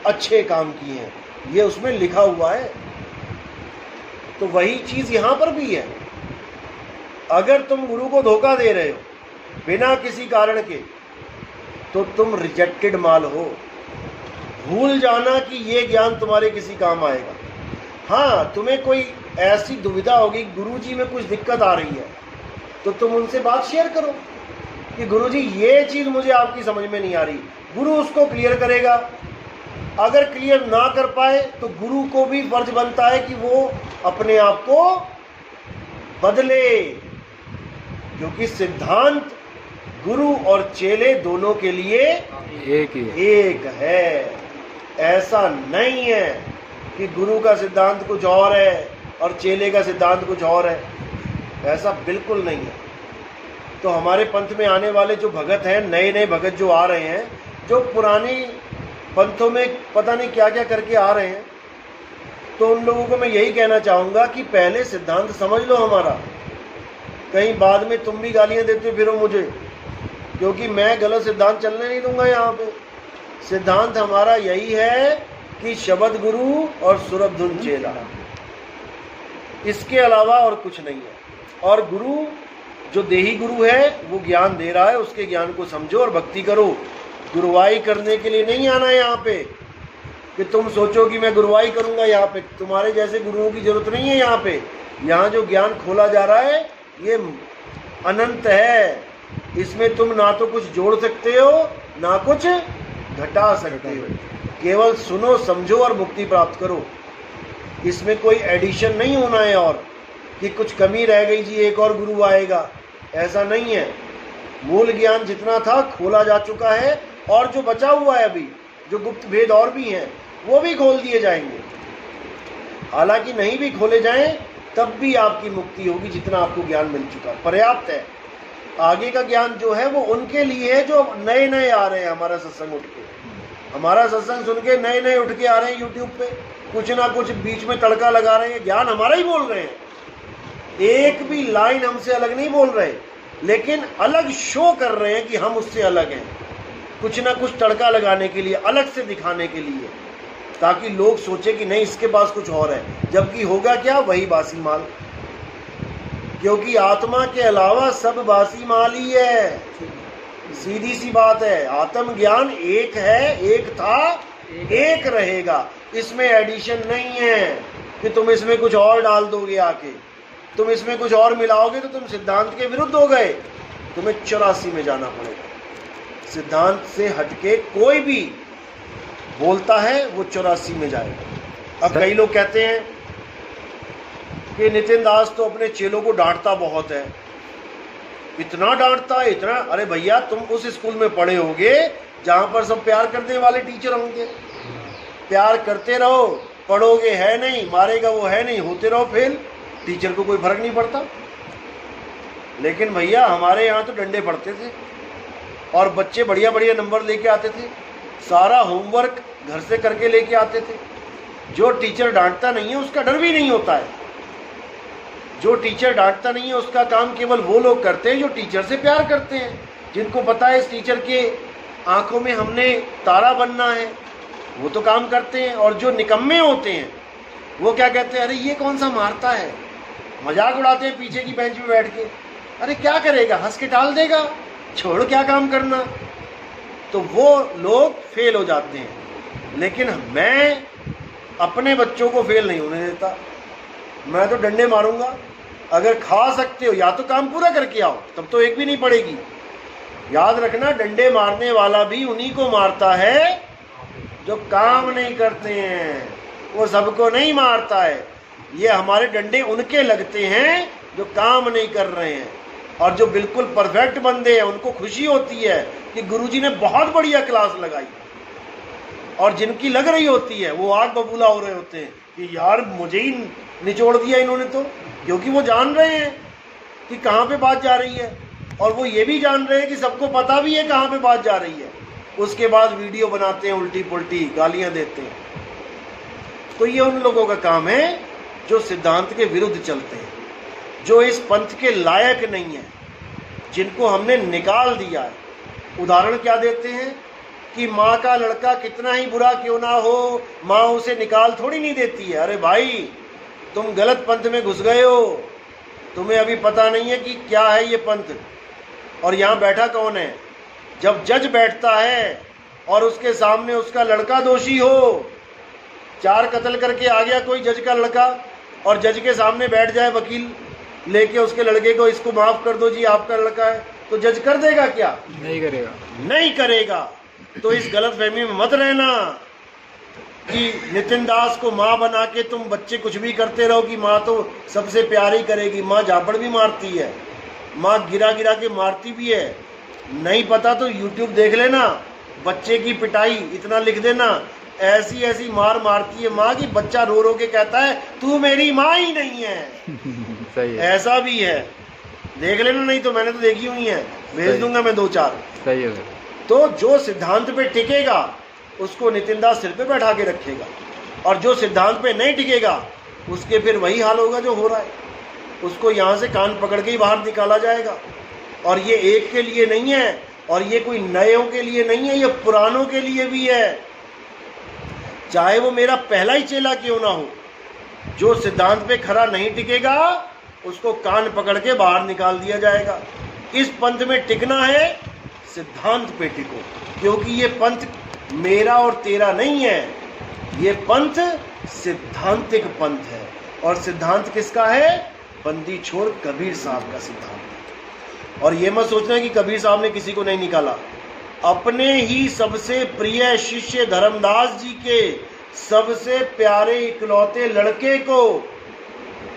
अच्छे काम किए हैं, ये उसमें लिखा हुआ है। तो वही चीज यहां पर भी है। अगर तुम गुरु को धोखा दे रहे हो बिना किसी कारण के, तो तुम रिजेक्टेड माल हो। भूल जाना कि ये ज्ञान तुम्हारे किसी काम आएगा। हाँ, तुम्हें कोई ऐसी दुविधा होगी, गुरुजी में कुछ दिक्कत आ रही है, तो तुम उनसे बात शेयर करो कि गुरुजी ये चीज मुझे आपकी समझ में नहीं आ रही। गुरु उसको क्लियर करेगा। अगर क्लियर ना कर पाए तो गुरु को भी फर्ज बनता है कि वो अपने आप को बदले, क्योंकि सिद्धांत गुरु और चेले दोनों के लिए एक ही है। एक है। ऐसा नहीं है कि गुरु का सिद्धांत कुछ और है और चेले का सिद्धांत कुछ और है, ऐसा बिल्कुल नहीं है। तो हमारे पंथ में आने वाले जो भगत हैं, नए नए भगत जो आ रहे हैं, जो पुरानी पंथों में पता नहीं क्या क्या करके आ रहे हैं, तो उन लोगों को मैं यही कहना चाहूँगा कि पहले सिद्धांत समझ लो हमारा। कहीं बाद में तुम भी गालियाँ देते फिरो मुझे, क्योंकि मैं गलत सिद्धांत चलने नहीं दूंगा यहाँ पे। सिद्धांत हमारा यही है कि शब्द गुरु और सुरभ धुन चेला, इसके अलावा और कुछ नहीं है। और गुरु जो देही गुरु है वो ज्ञान दे रहा है, उसके ज्ञान को समझो और भक्ति करो। गुरुवाई करने के लिए नहीं आना है यहाँ पे कि तुम सोचो कि मैं गुरुवाई करूँगा। यहाँ पे तुम्हारे जैसे गुरुओं की जरूरत नहीं है। यहाँ पे यहाँ जो ज्ञान खोला जा रहा है ये अनंत है। इसमें तुम ना तो कुछ जोड़ सकते हो ना कुछ घटा सकते हो। केवल सुनो, समझो और मुक्ति प्राप्त करो। इसमें कोई एडिशन नहीं होना है और कि कुछ कमी रह गई जी एक और गुरु आएगा, ऐसा नहीं है। मूल ज्ञान जितना था खोला जा चुका है, और जो बचा हुआ है अभी, जो गुप्त भेद और भी हैं, वो भी खोल दिए जाएंगे। हालांकि नहीं भी खोले जाएं तब भी आपकी मुक्ति होगी, जितना आपको ज्ञान मिल चुका पर्याप्त है। आगे का ज्ञान जो है वो उनके लिए है जो नए नए आ रहे हैं हमारा सत्संग उठ के। हमारा सत्संग सुन के नए नए उठ के आ रहे हैं यूट्यूब पे, कुछ ना कुछ बीच में तड़का लगा रहे हैं, ज्ञान हमारा ही बोल रहे हैं, एक भी लाइन हमसे अलग नहीं बोल रहे, लेकिन अलग शो कर रहे हैं कि हम उससे अलग हैं, कुछ ना कुछ तड़का लगाने के लिए, अलग से दिखाने के लिए, ताकि लोग सोचे कि नहीं इसके पास कुछ और है, जबकि होगा क्या, वही बासी माल। क्योंकि आत्मा के अलावा सब बासी माल ही है। सीधी सी बात है, आत्म ज्ञान एक है, एक था, एक रहेगा। इसमें एडिशन नहीं है कि तुम इसमें कुछ और डाल दोगे, आके तुम इसमें कुछ और मिलाओगे तो तुम सिद्धांत के विरुद्ध हो गए। तुम्हें 84 में जाना पड़ेगा। सिद्धांत से हटके कोई भी बोलता है वो 84 में जाएगा। अब कई लोग कहते हैं कि नितिन दास तो अपने चेलों को डांटता बहुत है, इतना डांटता है, इतना। अरे भैया, तुम उस स्कूल में पढ़े होगे जहां पर सब प्यार करने वाले टीचर होंगे। प्यार करते रहो, पढ़ोगे है नहीं, मारेगा वो है नहीं, होते रहो फेल, टीचर को कोई फर्क नहीं पड़ता। लेकिन भैया हमारे यहाँ तो डंडे पड़ते थे और बच्चे बढ़िया बढ़िया नंबर लेके आते थे, सारा होमवर्क घर से करके लेके आते थे। जो टीचर डांटता नहीं है उसका डर भी नहीं होता है। जो टीचर डांटता नहीं है उसका काम केवल वो लोग करते हैं जो टीचर से प्यार करते हैं, जिनको पता है इस टीचर के आंखों में हमने तारा बनना है, वो तो काम करते हैं। और जो निकम्मे होते हैं वो क्या कहते हैं, अरे ये कौन सा मारता है, मजाक उड़ाते हैं पीछे की बेंच में बैठ के, अरे क्या करेगा, हंस के टाल देगा, छोड़ क्या काम करना। तो वो लोग फेल हो जाते हैं। लेकिन मैं अपने बच्चों को फेल नहीं होने देता। मैं तो डंडे मारूंगा। अगर खा सकते हो या तो काम पूरा करके आओ, तब तो एक भी नहीं पड़ेगी। याद रखना, डंडे मारने वाला भी उन्हीं को मारता है जो काम नहीं करते हैं, वो सबको नहीं मारता है। ये हमारे डंडे उनके लगते हैं जो काम नहीं कर रहे हैं। और जो बिल्कुल परफेक्ट बंदे हैं उनको खुशी होती है कि गुरुजी ने बहुत बढ़िया क्लास लगाई, और जिनकी लग रही होती है वो आग बबूला हो रहे होते हैं कि यार मुझे ही निचोड़ दिया इन्होंने, तो क्योंकि वो जान रहे हैं कि कहाँ पे बात जा रही है। और वो ये भी जान रहे हैं कि सबको पता भी है कहाँ पे बात जा रही है, उसके बाद वीडियो बनाते हैं, उल्टी पुल्टी गालियां देते हैं। तो ये उन लोगों का काम है जो सिद्धांत के विरुद्ध चलते हैं, जो इस पंथ के लायक नहीं है, जिनको हमने निकाल दिया है। उदाहरण क्या देते हैं कि माँ का लड़का कितना ही बुरा क्यों ना हो, माँ उसे निकाल थोड़ी नहीं देती है। अरे भाई, तुम गलत पंथ में घुस गए हो, तुम्हें अभी पता नहीं है कि क्या है ये पंथ। और यहाँ बैठा कौन है? जब जज बैठता है और उसके सामने उसका लड़का दोषी हो, 4 कत्ल करके आ गया कोई जज का लड़का, और जज के सामने बैठ जाए वकील लेके उसके लड़के को, इसको माफ कर दो जी आपका लड़का है, तो जज कर देगा क्या? नहीं करेगा, नहीं करेगा। तो इस गलत फहमी में मत रहना कि नितिन दास को माँ बना के तुम बच्चे कुछ भी करते रहो कि माँ तो सबसे प्यार ही करेगी। माँ झापड़ भी मारती है, माँ गिरा गिरा के मारती भी है। नहीं पता तो यूट्यूब देख लेना, बच्चे की पिटाई इतना लिख देना, ऐसी ऐसी मार मारती है माँ की बच्चा रो रो के कहता है तू मेरी माँ ही नहीं है। सही है, ऐसा भी है, देख लेना, नहीं तो मैंने तो देखी हुई है, भेज दूंगा मैं 2-4। सही है सर। तो जो सिद्धांत पे टिकेगा उसको नितिन दास सिर पे बैठा के रखेगा, और जो सिद्धांत पे नहीं टिकेगा उसके फिर वही हाल होगा जो हो रहा है, उसको यहाँ से कान पकड़ के ही बाहर निकाला जाएगा। और ये एक के लिए नहीं है, और ये कोई नयों के लिए नहीं है, ये पुरानों के लिए भी है। चाहे वो मेरा पहला ही चेला क्यों ना हो, जो सिद्धांत पे खरा नहीं टिकेगा उसको कान पकड़ के बाहर निकाल दिया जाएगा। इस पंथ में टिकना है, सिद्धांत पे टिको, क्योंकि ये पंथ मेरा और तेरा नहीं है, ये पंथ सिद्धांतिक पंथ है। और सिद्धांत किसका है? बंदी छोड़ कबीर साहब का सिद्धांत है। और ये मत सोचना कि कबीर साहब ने किसी को नहीं निकाला, अपने ही सबसे प्रिय शिष्य धर्मदास जी के सबसे प्यारे इकलौते लड़के को,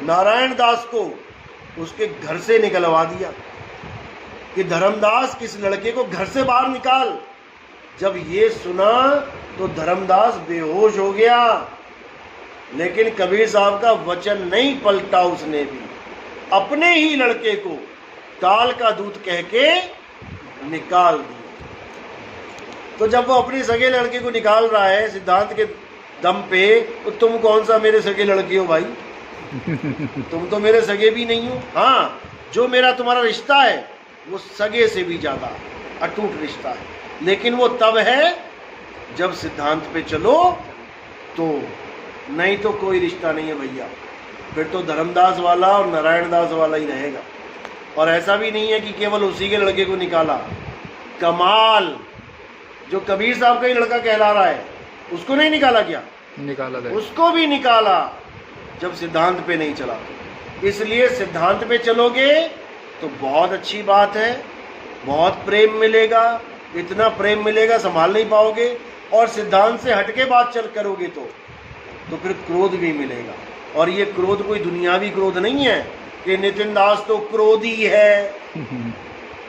नारायण दास को, उसके घर से निकलवा दिया कि धर्मदास किस लड़के को घर से बाहर निकाल। जब ये सुना तो धर्मदास बेहोश हो गया, लेकिन कबीर साहब का वचन नहीं पलटा, उसने भी अपने ही लड़के को काल का दूत कह के निकाल दिया। तो जब वो अपने सगे लड़के को निकाल रहा है सिद्धांत के दम पे, तो तुम कौन सा मेरे सगे लड़के हो भाई? तुम तो मेरे सगे भी नहीं हो। हाँ, जो मेरा तुम्हारा रिश्ता है वो सगे से भी ज्यादा अटूट रिश्ता है, लेकिन वो तब है जब सिद्धांत पे चलो, तो नहीं तो कोई रिश्ता नहीं है भैया, फिर तो धर्मदास वाला और नारायण दास वाला ही रहेगा। और ऐसा भी नहीं है कि केवल उसी के लड़के को निकाला, कमाल जो कबीर साहब का ही लड़का कहला रहा है उसको नहीं निकाला क्या? निकाला था, उसको भी निकाला जब सिद्धांत पे नहीं चला। इसलिए सिद्धांत पे चलोगे तो बहुत अच्छी बात है, बहुत प्रेम मिलेगा, इतना प्रेम मिलेगा संभाल नहीं पाओगे। और सिद्धांत से हटके बात चल करोगे तो फिर क्रोध भी मिलेगा। और ये क्रोध कोई दुनियावी क्रोध नहीं है कि नितिन दास तो क्रोधी है।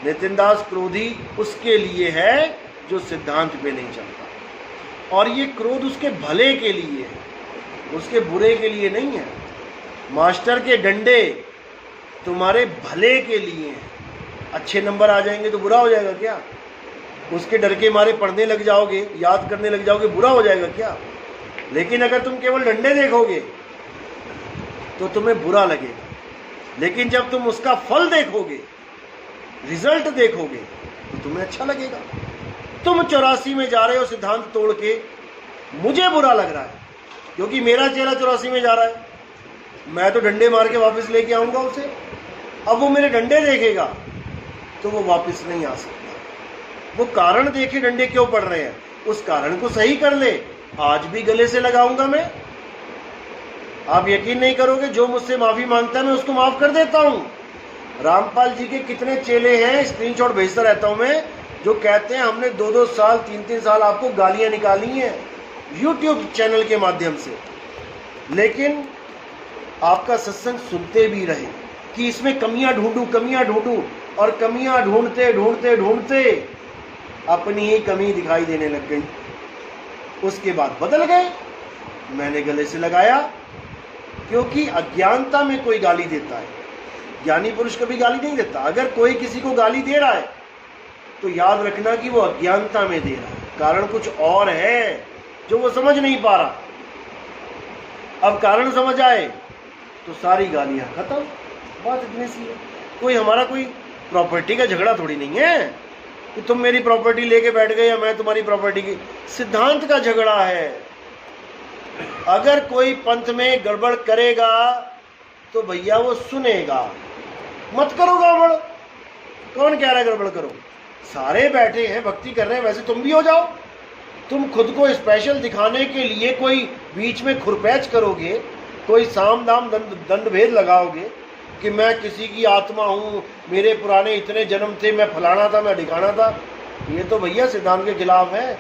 नितिन दास क्रोधी उसके लिए है जो सिद्धांत पे नहीं चलता, और ये क्रोध उसके भले के लिए है, उसके बुरे के लिए नहीं है। मास्टर के डंडे तुम्हारे भले के लिए हैं। अच्छे नंबर आ जाएंगे तो बुरा हो जाएगा क्या? उसके डर के मारे पढ़ने लग जाओगे, याद करने लग जाओगे, बुरा हो जाएगा क्या? लेकिन अगर तुम केवल डंडे देखोगे तो तुम्हें बुरा लगेगा, लेकिन जब तुम उसका फल देखोगे, रिजल्ट देखोगे, तो तुम्हें अच्छा लगेगा। तुम 84 में जा रहे हो सिद्धांत तोड़ के, मुझे बुरा लग रहा है क्योंकि मेरा चेला 84 में जा रहा है, मैं तो डंडे मार के वापस लेके आऊंगा उसे। अब वो मेरे डंडे देखेगा तो वो वापस नहीं आ सकता। वो कारण देखे डंडे क्यों पड़ रहे हैं, उस कारण को सही कर ले। आज भी गले से लगाऊंगा मैं, आप यकीन नहीं करोगे, जो मुझसे माफी मांगता है मैं उसको माफ कर देता हूं। रामपाल जी के कितने चेले हैं, स्क्रीनशॉट भेजता रहता हूं मैं, जो कहते हैं हमने 2-2 साल 3-3 साल आपको गालियां निकाली हैं यूट्यूब चैनल के माध्यम से, लेकिन आपका सत्संग सुनते भी रहे कि इसमें कमियां ढूंढूं, और कमियां ढूंढते ढूंढते ढूंढते अपनी ही कमी दिखाई देने लग गई। उसके बाद बदल गए, मैंने गले से लगाया, क्योंकि अज्ञानता में कोई गाली देता है ज्ञानी पुरुष कभी गाली नहीं देता। अगर कोई किसी को गाली दे रहा है तो याद रखना कि वो अज्ञानता में दे रहा है, कारण कुछ और है जो वो समझ नहीं पा रहा। अब कारण समझ आए तो सारी गालियां खत्म। बात इतनी सी है। कोई हमारा कोई प्रॉपर्टी का झगड़ा थोड़ी नहीं है कि तुम मेरी प्रॉपर्टी लेके बैठ गए या मैं तुम्हारी प्रॉपर्टी की, सिद्धांत का झगड़ा है। अगर कोई पंथ में गड़बड़ करेगा तो भैया वो सुनेगा, मत करो गड़बड़। कौन कह रहा है गड़बड़ करो? सारे बैठे हैं भक्ति कर रहे हैं, वैसे तुम भी हो जाओ। तुम खुद को स्पेशल दिखाने के लिए कोई बीच में खुरपैच करोगे, कोई साम दाम दंड भेद लगाओगे कि मैं किसी की आत्मा हूँ, मेरे पुराने इतने जन्म थे, मैं फलाना था, मैं ढिकाना था, ये तो भैया सिद्धांत के खिलाफ है।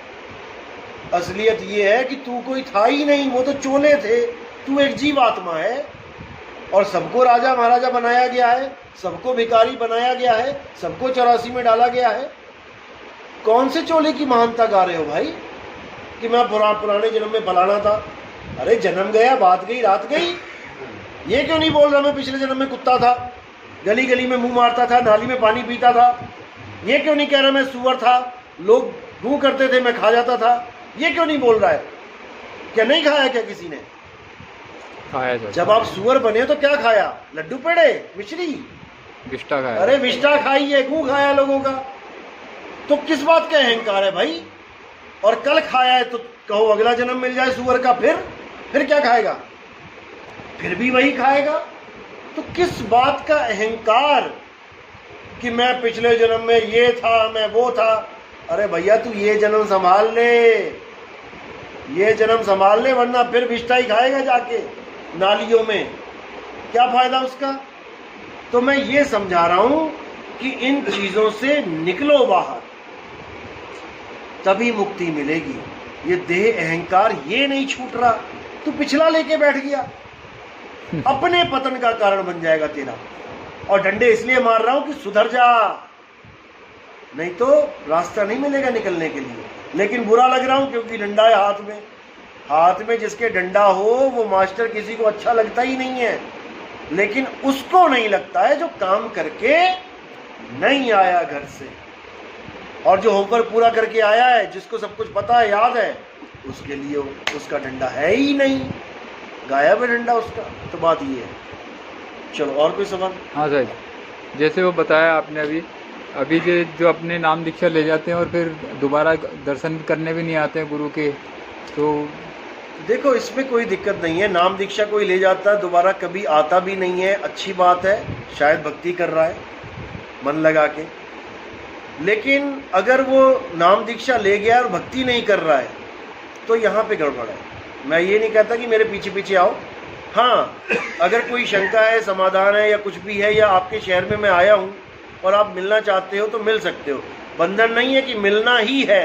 असलियत ये है कि तू कोई था ही नहीं, वो तो चोले थे। तू एक जीव आत्मा है और सबको राजा महाराजा बनाया गया है, सबको भिखारी बनाया गया है, सबको 84 में डाला गया है। कौन से चोले की महानता गा रहे हो भाई कि मैं पुराने जन्म में फलाना था? अरे जन्म गया, बात गई, रात गई। ये क्यों नहीं बोल रहा मैं पिछले जन्म में कुत्ता था, गली गली में मुंह मारता था, नाली में पानी पीता था? ये क्यों नहीं कह रहा मैं सुअर था, लोग गू करते थे, मैं खा जाता था? ये क्यों नहीं बोल रहा है? क्या नहीं खाया क्या किसी ने? खाया जाता। जब आप सुअर बने तो क्या खाया? लड्डू पेड़े, मिश्री, विष्टा खाया। अरे विष्टा खाई है, गू खाया लोगों का। तो किस बात का अहंकार है भाई? और कल खाया है तो कहो अगला जन्म मिल जाए सुअर का, फिर क्या खाएगा? फिर भी वही खाएगा। तो किस बात का अहंकार कि मैं पिछले जन्म में ये था, मैं वो था? अरे भैया तू ये जन्म संभाल ले, ये जन्म संभाल ले, वरना फिर विष्टा ही खाएगा जाके नालियों में। क्या फायदा उसका? तो मैं ये समझा रहा हूं कि इन चीजों से निकलो बाहर, तभी मुक्ति मिलेगी। ये देह अहंकार ये नहीं छूट रहा, तू पिछला लेके बैठ गया, अपने पतन का कारण बन जाएगा तेरा। और डंडे इसलिए मार रहा हूं कि सुधर जा, नहीं तो रास्ता नहीं मिलेगा निकलने के लिए। लेकिन बुरा लग रहा हूं क्योंकि डंडा है हाथ में। हाथ में जिसके डंडा हो वो मास्टर किसी को अच्छा लगता ही नहीं है, लेकिन उसको नहीं लगता है जो काम करके नहीं आया घर से, और जो होमवर्क पूरा करके आया है, जिसको सब कुछ पता है, याद है, उसके लिए उसका डंडा है ही नहीं, गायब है डंडा उसका। तो बात ये है। चलो और कोई सवाल? हाँ साहब, जैसे वो बताया आपने अभी जो अपने नाम दीक्षा ले जाते हैं और फिर दोबारा दर्शन करने भी नहीं आते हैं गुरु के, तो देखो इसमें कोई दिक्कत नहीं है। नाम दीक्षा कोई ले जाता है दोबारा कभी आता भी नहीं है, अच्छी बात है, शायद भक्ति कर रहा है मन लगा के। लेकिन अगर वो नाम दीक्षा ले गया और भक्ति नहीं कर रहा है तो यहाँ पे गड़बड़ है। मैं ये नहीं कहता कि मेरे पीछे पीछे आओ। हाँ, अगर कोई शंका है, समाधान है या कुछ भी है, या आपके शहर में मैं आया हूँ और आप मिलना चाहते हो तो मिल सकते हो। बंधन नहीं है कि मिलना ही है,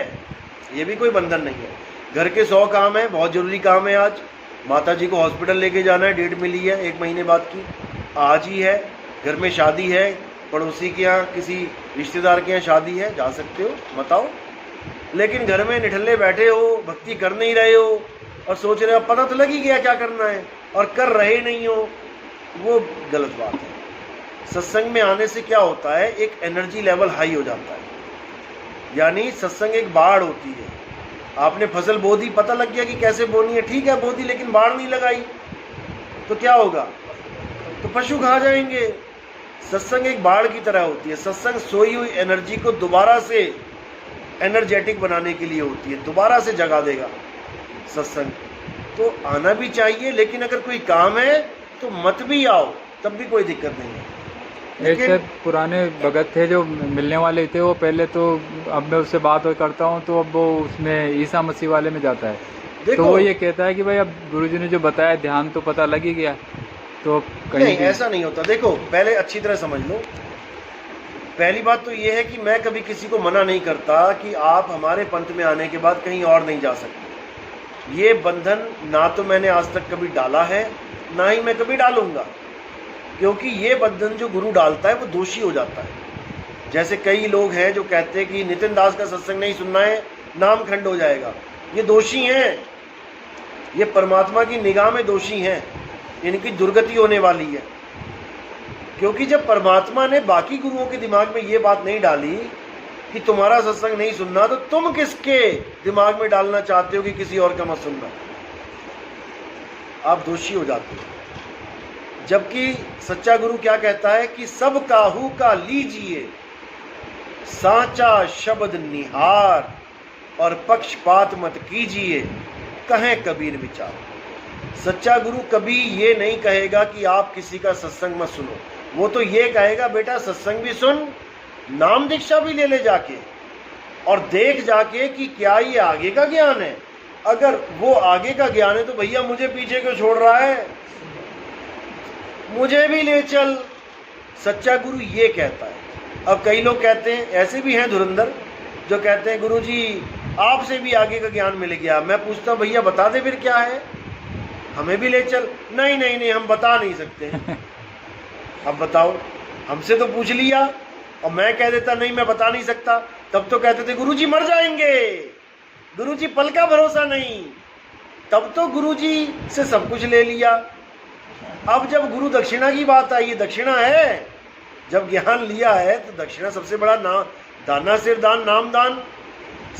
ये भी कोई बंधन नहीं है। घर के 100 काम है, बहुत ज़रूरी काम है। आज माता जी को हॉस्पिटल लेके जाना है, डेट मिली है 1 महीने बाद की, आज ही है। घर में शादी है, पड़ोसी के यहाँ किसी रिश्तेदार के यहाँ शादी है, जा सकते हो, बताओ। लेकिन घर में निठल्ले बैठे हो, भक्ति कर नहीं रहे हो और सोच रहे हो पता तो लग ही गया क्या करना है और कर रहे नहीं हो, वो गलत बात है। सत्संग में आने से क्या होता है, एक एनर्जी लेवल हाई हो जाता है। यानी सत्संग एक बाढ़ होती है। आपने फसल बो दी, पता लग गया कि कैसे बोनी है, ठीक है बो दी, लेकिन बाढ़ नहीं लगाई तो क्या होगा? तो पशु खा जाएंगे। सत्संग एक बाढ़ की तरह होती है। सत्संग सोई हुई एनर्जी को दोबारा से एनर्जेटिक बनाने के लिए होती है, दोबारा से जगा देगा सत्संग। तो आना भी चाहिए, लेकिन अगर कोई काम है तो मत भी आओ, तब भी कोई दिक्कत नहीं है। ऐसे पुराने भगत थे जो मिलने वाले थे, वो पहले तो, अब मैं उससे बात करता हूँ तो अब वो उसमें ईसा मसीह वाले में जाता है। तो वो ये कहता है कि भाई अब गुरुजी ने जो बताया ध्यान तो पता लग ही गया, तो कहीं नहीं ऐसा नहीं होता। देखो पहले अच्छी तरह समझ लो। पहली बात तो ये है कि मैं कभी किसी को मना नहीं करता कि आप हमारे पंथ में आने के बाद कहीं और नहीं जा सकते। ये बंधन ना तो मैंने आज तक कभी डाला है, ना ही मैं कभी डालूंगा, क्योंकि ये बंधन जो गुरु डालता है वो दोषी हो जाता है। जैसे कई लोग हैं जो कहते हैं कि नितिन दास का सत्संग नहीं सुनना है, नाम खंड हो जाएगा। ये दोषी हैं, ये परमात्मा की निगाह में दोषी हैं, इनकी दुर्गति होने वाली है। क्योंकि जब परमात्मा ने बाकी गुरुओं के दिमाग में ये बात नहीं डाली कि तुम्हारा सत्संग नहीं सुनना, तो तुम किसके दिमाग में डालना चाहते हो कि किसी और का मत सुनना? आप दोषी हो जाते हो। जबकि सच्चा गुरु क्या कहता है कि सब काहू का लीजिए साचा शब्द निहार और पक्षपात मत कीजिए, कहें कबीर विचार। सच्चा गुरु कभी ये नहीं कहेगा कि आप किसी का सत्संग मत सुनो, वो तो ये कहेगा बेटा सत्संग भी सुन, नाम दीक्षा भी ले ले जाके, और देख जाके कि क्या ये आगे का ज्ञान है। अगर वो आगे का ज्ञान है तो भैया मुझे पीछे क्यों छोड़ रहा है, मुझे भी ले चल। सच्चा गुरु ये कहता है। अब कई लोग कहते हैं, ऐसे भी हैं धुरंधर, जो कहते हैं गुरुजी आपसे भी आगे का ज्ञान मिल गया। मैं पूछता हूँ भैया बता दे फिर क्या है, हमें भी ले चल। नहीं नहीं नहीं, हम बता नहीं सकते। अब बताओ, हमसे तो पूछ लिया और मैं कह देता नहीं मैं बता नहीं सकता, तब तो कहते थे गुरुजी मर जाएंगे, गुरुजी पल का भरोसा नहीं। तब तो गुरुजी से सब कुछ ले लिया। अब जब गुरु दक्षिणा की बात आई, ये दक्षिणा है, जब ज्ञान लिया है तो दक्षिणा सबसे बड़ा नाम, दाना सिर दान नाम दान,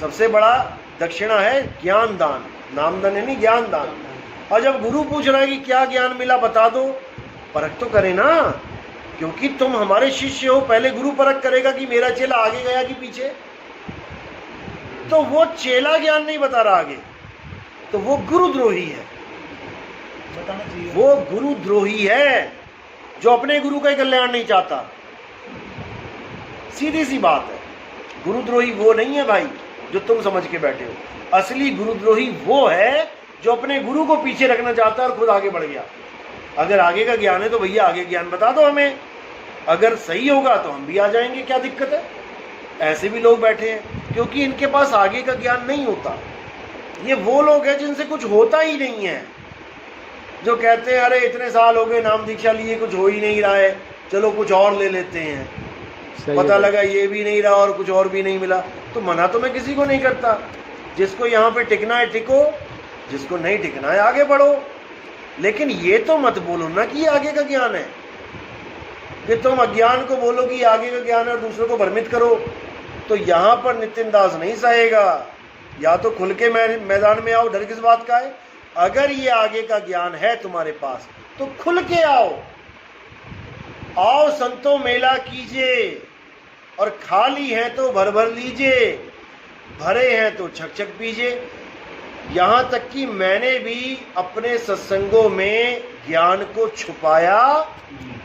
सबसे बड़ा दक्षिणा है ज्ञान दान। नाम दान है नहीं, ज्ञान दान। और जब गुरु पूछ रहा है कि क्या ज्ञान मिला बता दो, परख तो करे ना, क्योंकि तुम हमारे शिष्य हो। पहले गुरु परख करेगा कि मेरा चेला आगे गया कि पीछे, तो वो चेला ज्ञान नहीं बता रहा आगे, तो वो गुरुद्रोही है। बताना चाहिए। वो गुरुद्रोही है जो अपने गुरु का कल्याण नहीं चाहता। सीधी सी बात है, गुरुद्रोही वो नहीं है भाई जो तुम समझ के बैठे हो। असली गुरुद्रोही वो है जो अपने गुरु को पीछे रखना चाहता है और खुद आगे बढ़ गया। अगर आगे का ज्ञान है तो भैया आगे ज्ञान बता दो हमें, अगर सही होगा तो हम भी आ जाएंगे, क्या दिक्कत है। ऐसे भी लोग बैठे हैं क्योंकि इनके पास आगे का ज्ञान नहीं होता। ये वो लोग हैं जिनसे कुछ होता ही नहीं है, जो कहते हैं अरे इतने साल हो गए नाम दीक्षा लिए, कुछ हो ही नहीं रहा है, चलो कुछ और ले लेते हैं। पता लगा ये भी नहीं रहा और कुछ और भी नहीं मिला। तो मना तो मैं किसी को नहीं करता, जिसको यहाँ पे टिकना है टिको, जिसको नहीं टिकना है आगे बढ़ो। लेकिन ये तो मत बोलो ना कि ये आगे का ज्ञान है, कि तुम अज्ञान को बोलो कि आगे का ज्ञान है और दूसरों को भ्रमित करो। तो यहाँ पर नितिन दास नहीं सहेगा। या तो खुल के मैदान में आओ, डर किस बात का है। अगर ये आगे का ज्ञान है तुम्हारे पास तो खुल के आओ, आओ संतो मेला कीजिए, और खाली है तो भर भर लीजिए, भरे हैं तो छक छक पीजिए। यहाँ तक कि मैंने भी अपने सत्संगों में ज्ञान को छुपाया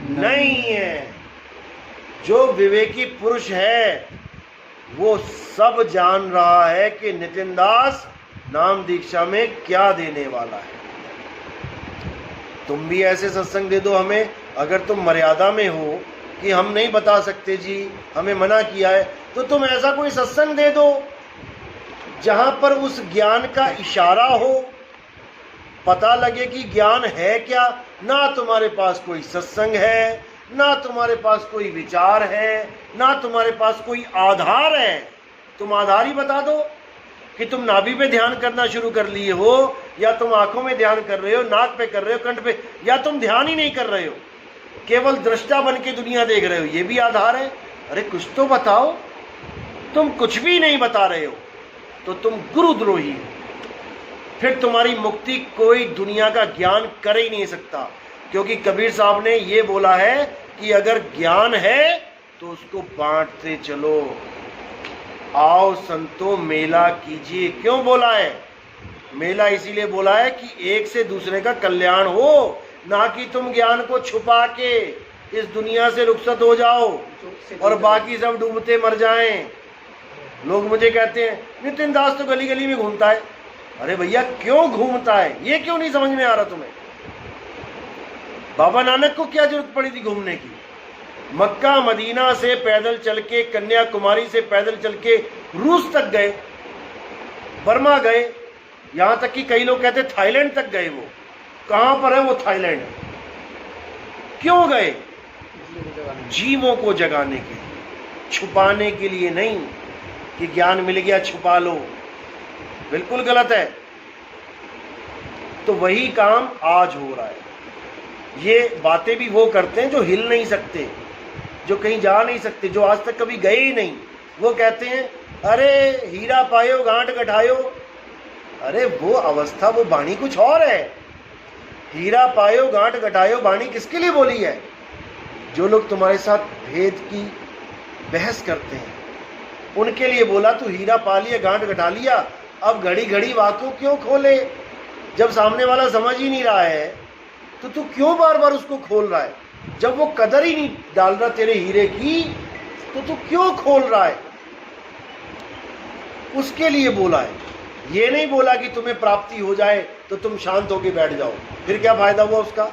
नहीं है। जो विवेकी पुरुष है वो सब जान रहा है कि नितिन दास नाम दीक्षा में क्या देने वाला है। तुम भी ऐसे सत्संग दे दो हमें, अगर तुम मर्यादा में हो कि हम नहीं बता सकते जी, हमें मना किया है, तो तुम ऐसा कोई सत्संग दे दो जहां पर उस ज्ञान का इशारा हो, पता लगे कि ज्ञान है क्या। ना तुम्हारे पास कोई सत्संग है, ना तुम्हारे पास कोई विचार है, ना तुम्हारे पास कोई आधार है। तुम आधार ही बता दो कि तुम नाभि पे ध्यान करना शुरू कर लिए हो, या तुम आंखों में ध्यान कर रहे हो, नाक पे कर रहे हो, कंठ पे, या तुम ध्यान ही नहीं कर रहे हो, केवल दृष्टा बन के दुनिया देख रहे हो, ये भी आधार है। अरे कुछ तो बताओ। तुम कुछ भी नहीं बता रहे हो तो तुम गुरुद्रोही हो। फिर तुम्हारी मुक्ति कोई दुनिया का ज्ञान कर ही नहीं सकता, क्योंकि कबीर साहब ने ये बोला है कि अगर ज्ञान है तो उसको बांटते चलो, आओ संतो मेला कीजिए। क्यों बोला है मेला? इसीलिए बोला है कि एक से दूसरे का कल्याण हो, ना कि तुम ज्ञान को छुपा के इस दुनिया से रुखसत हो जाओ और बाकी सब डूबते मर जाएं। लोग मुझे कहते हैं नितिन दास तो गली गली में घूमता है। अरे भैया क्यों घूमता है, ये क्यों नहीं समझ में आ रहा तुम्हें? बाबा नानक को क्या जरूरत पड़ी थी घूमने की? मक्का मदीना से पैदल चल के, कन्याकुमारी से पैदल चल के रूस तक गए, बर्मा गए, यहां तक कि कई लोग कहते थाईलैंड तक गए। वो कहां पर है वो थाईलैंड? क्यों गए? जीवों को जगाने के लिए, छुपाने के लिए नहीं कि ज्ञान मिल गया छुपा लो, बिल्कुल गलत है। तो वही काम आज हो रहा है। ये बातें भी वो करते हैं जो हिल नहीं सकते, जो कहीं जा नहीं सकते, जो आज तक कभी गए ही नहीं। वो कहते हैं अरे हीरा पायो गांठ गठायो। अरे वो अवस्था, वो वाणी कुछ और है। हीरा पायो गांठ गठायो वाणी किसके लिए बोली है? जो लोग तुम्हारे साथ भेद की बहस करते हैं उनके लिए बोला। तू हीरा पा लिया, गांठ गठा लिया, अब घड़ी घड़ी वाक्यों क्यों खोले? जब सामने वाला समझ ही नहीं रहा है तो तू क्यों बार बार उसको खोल रहा है? जब वो कदर ही नहीं डाल रहा तेरे हीरे की तो तू क्यों खोल रहा है? उसके लिए बोला है। ये नहीं बोला कि तुम्हें प्राप्ति हो जाए तो तुम शांत होकर बैठ जाओ। फिर क्या फायदा हुआ उसका?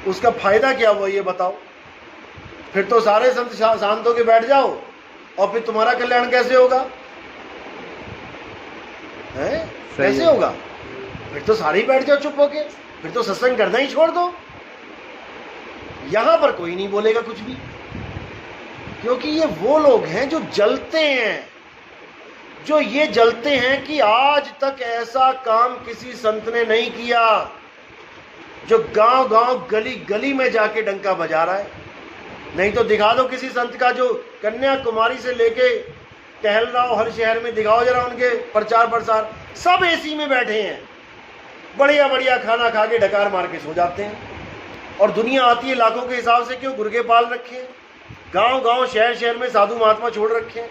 उसका फायदा क्या हुआ ये बताओ? फिर तो सारे संत शांत होकर बैठ जाओ और फिर तुम्हारा कल्याण कैसे होगा? है? कैसे होगा? फिर तो सारे ही बैठ जाओ चुप होके, फिर तो सत्संग करना ही छोड़ दो। यहां पर कोई नहीं बोलेगा कुछ भी, क्योंकि ये वो लोग हैं जो जलते हैं, जो ये जलते हैं कि आज तक ऐसा काम किसी संत ने नहीं किया, जो गांव गांव गली गली में जाके डंका बजा रहा है। नहीं तो दिखा दो किसी संत का जो कन्याकुमारी से लेके टहल रहा हो हर शहर में, दिखाओ जरा उनके प्रचार प्रसार। सब एसी में बैठे हैं, बढ़िया बढ़िया खाना खा के डकार मार के सो जाते हैं, और दुनिया आती है लाखों के हिसाब से। क्यों? गुर्गे पाल रखे हैं, गांव गांव शहर शहर में साधु महात्मा छोड़ रखे हैं,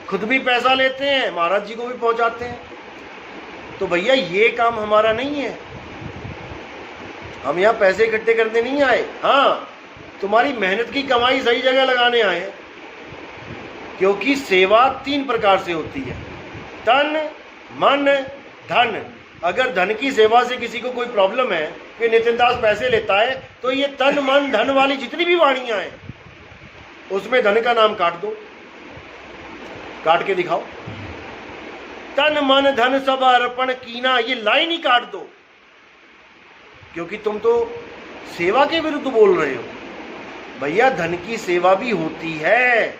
खुद भी पैसा लेते हैं, महाराज जी को भी पहुंचाते हैं। तो भैया ये काम हमारा नहीं है, हम यहाँ पैसे इकट्ठे करने नहीं आए। हाँ, तुम्हारी मेहनत की कमाई सही जगह लगाने आए हैं, क्योंकि सेवा 3 प्रकार से होती है, तन मन धन। अगर धन की सेवा से किसी को कोई प्रॉब्लम है कि नितिन दास पैसे लेता है, तो ये तन मन धन वाली जितनी भी वाणियां हैं उसमें धन का नाम काट दो, काट के दिखाओ। तन मन धन सब अर्पण कीना, ये लाइन ही काट दो, क्योंकि तुम तो सेवा के विरुद्ध बोल रहे हो। भैया धन की सेवा भी होती है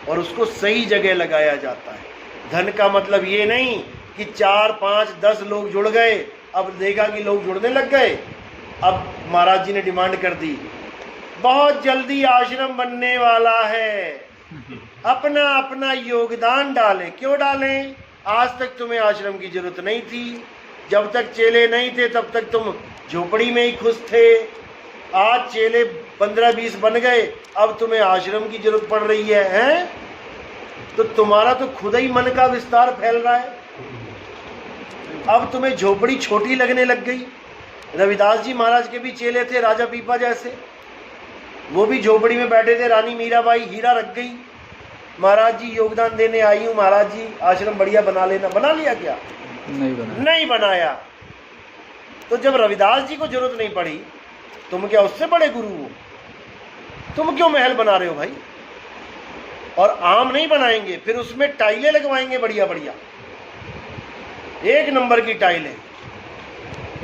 और उसको सही जगह लगाया जाता है। धन का मतलब ये नहीं कि 4 5 10 लोग जुड़ गए, अब देखा कि लोग जुड़ने लग गए, अब महाराज जी ने डिमांड कर दी बहुत जल्दी आश्रम बनने वाला है, अपना अपना योगदान डालें। क्यों डालें? आज तक तुम्हें आश्रम की जरूरत नहीं थी, जब तक चेले नहीं थे तब तक तुम झोपड़ी में ही खुश थे। आज चेले 15-20 बन गए, अब तुम्हें आश्रम की जरूरत पड़ रही है, हैं? तो तुम्हारा तो खुद ही मन का विस्तार फैल रहा है। अब तुम्हें झोपड़ी छोटी लगने लग गई। रविदास जी महाराज के भी चेले थे, राजा पीपा जैसे, वो भी झोपड़ी में बैठे थे। रानी मीराबाई हीरा रख गई, महाराज जी योगदान देने आई हूँ, महाराज जी आश्रम बढ़िया बना लेना। बना लिया क्या? नहीं बनाया। तो जब रविदास जी को जरूरत नहीं पड़ी, तुम क्या उससे बड़े गुरु हो? तुम क्यों महल बना रहे हो भाई? और आम नहीं बनाएंगे, फिर उसमें टाइलें लगवाएंगे बढ़िया बढ़िया, 1 नंबर की टाइलें,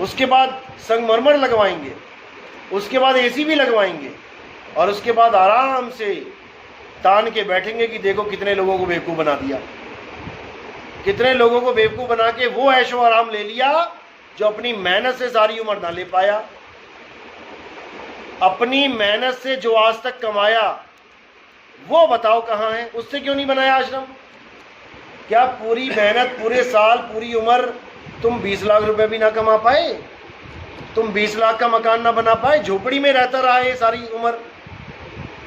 उसके बाद संगमरमर लगवाएंगे, उसके बाद एसी भी लगवाएंगे, और उसके बाद आराम से तान के बैठेंगे कि देखो कितने लोगों को बेवकूफ़ बना दिया, कितने लोगों को बेवकूफ़ बना के वो ऐशो आराम ले लिया जो अपनी मेहनत से सारी उम्र ना ले पाया। अपनी मेहनत से जो आज तक कमाया वो बताओ कहाँ है? उससे क्यों नहीं बनाया आश्रम? क्या पूरी मेहनत, पूरे साल, पूरी उम्र तुम 20 लाख रुपए भी ना कमा पाए? तुम 20 लाख का मकान ना बना पाए? झोपड़ी में रहता रहा है सारी उम्र,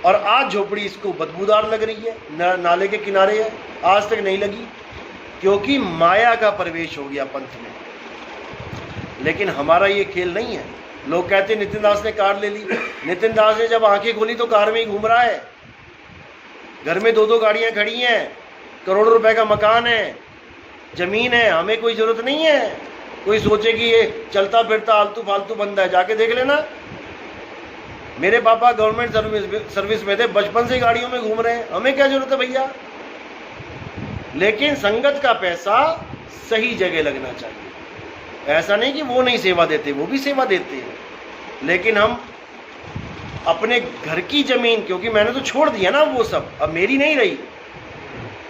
और आज झोपड़ी इसको बदबूदार लग रही है, नाले के किनारे है, आज तक नहीं लगी, क्योंकि माया का प्रवेश हो गया पंथ में। लेकिन हमारा ये खेल नहीं है। लोग कहते हैं नितिन दास ने कार ले ली। नितिन दास ने जब आंखें खोली तो कार में ही घूम रहा है, घर में 2-2 गाड़ियां खड़ी हैं, करोड़ों रुपए का मकान है, जमीन है, हमें कोई जरूरत नहीं है। कोई सोचे कि ये चलता फिरता आलतू फालतू बंदा है, जाके देख लेना। मेरे पापा गवर्नमेंट सर्विस में थे, बचपन से गाड़ियों में घूम रहे हैं, हमें क्या जरूरत है भैया? लेकिन संगत का पैसा सही जगह लगना चाहिए। ऐसा नहीं कि वो नहीं सेवा देते, वो भी सेवा देते हैं, लेकिन हम अपने घर की जमीन, क्योंकि मैंने तो छोड़ दिया ना वो सब, अब मेरी नहीं रही,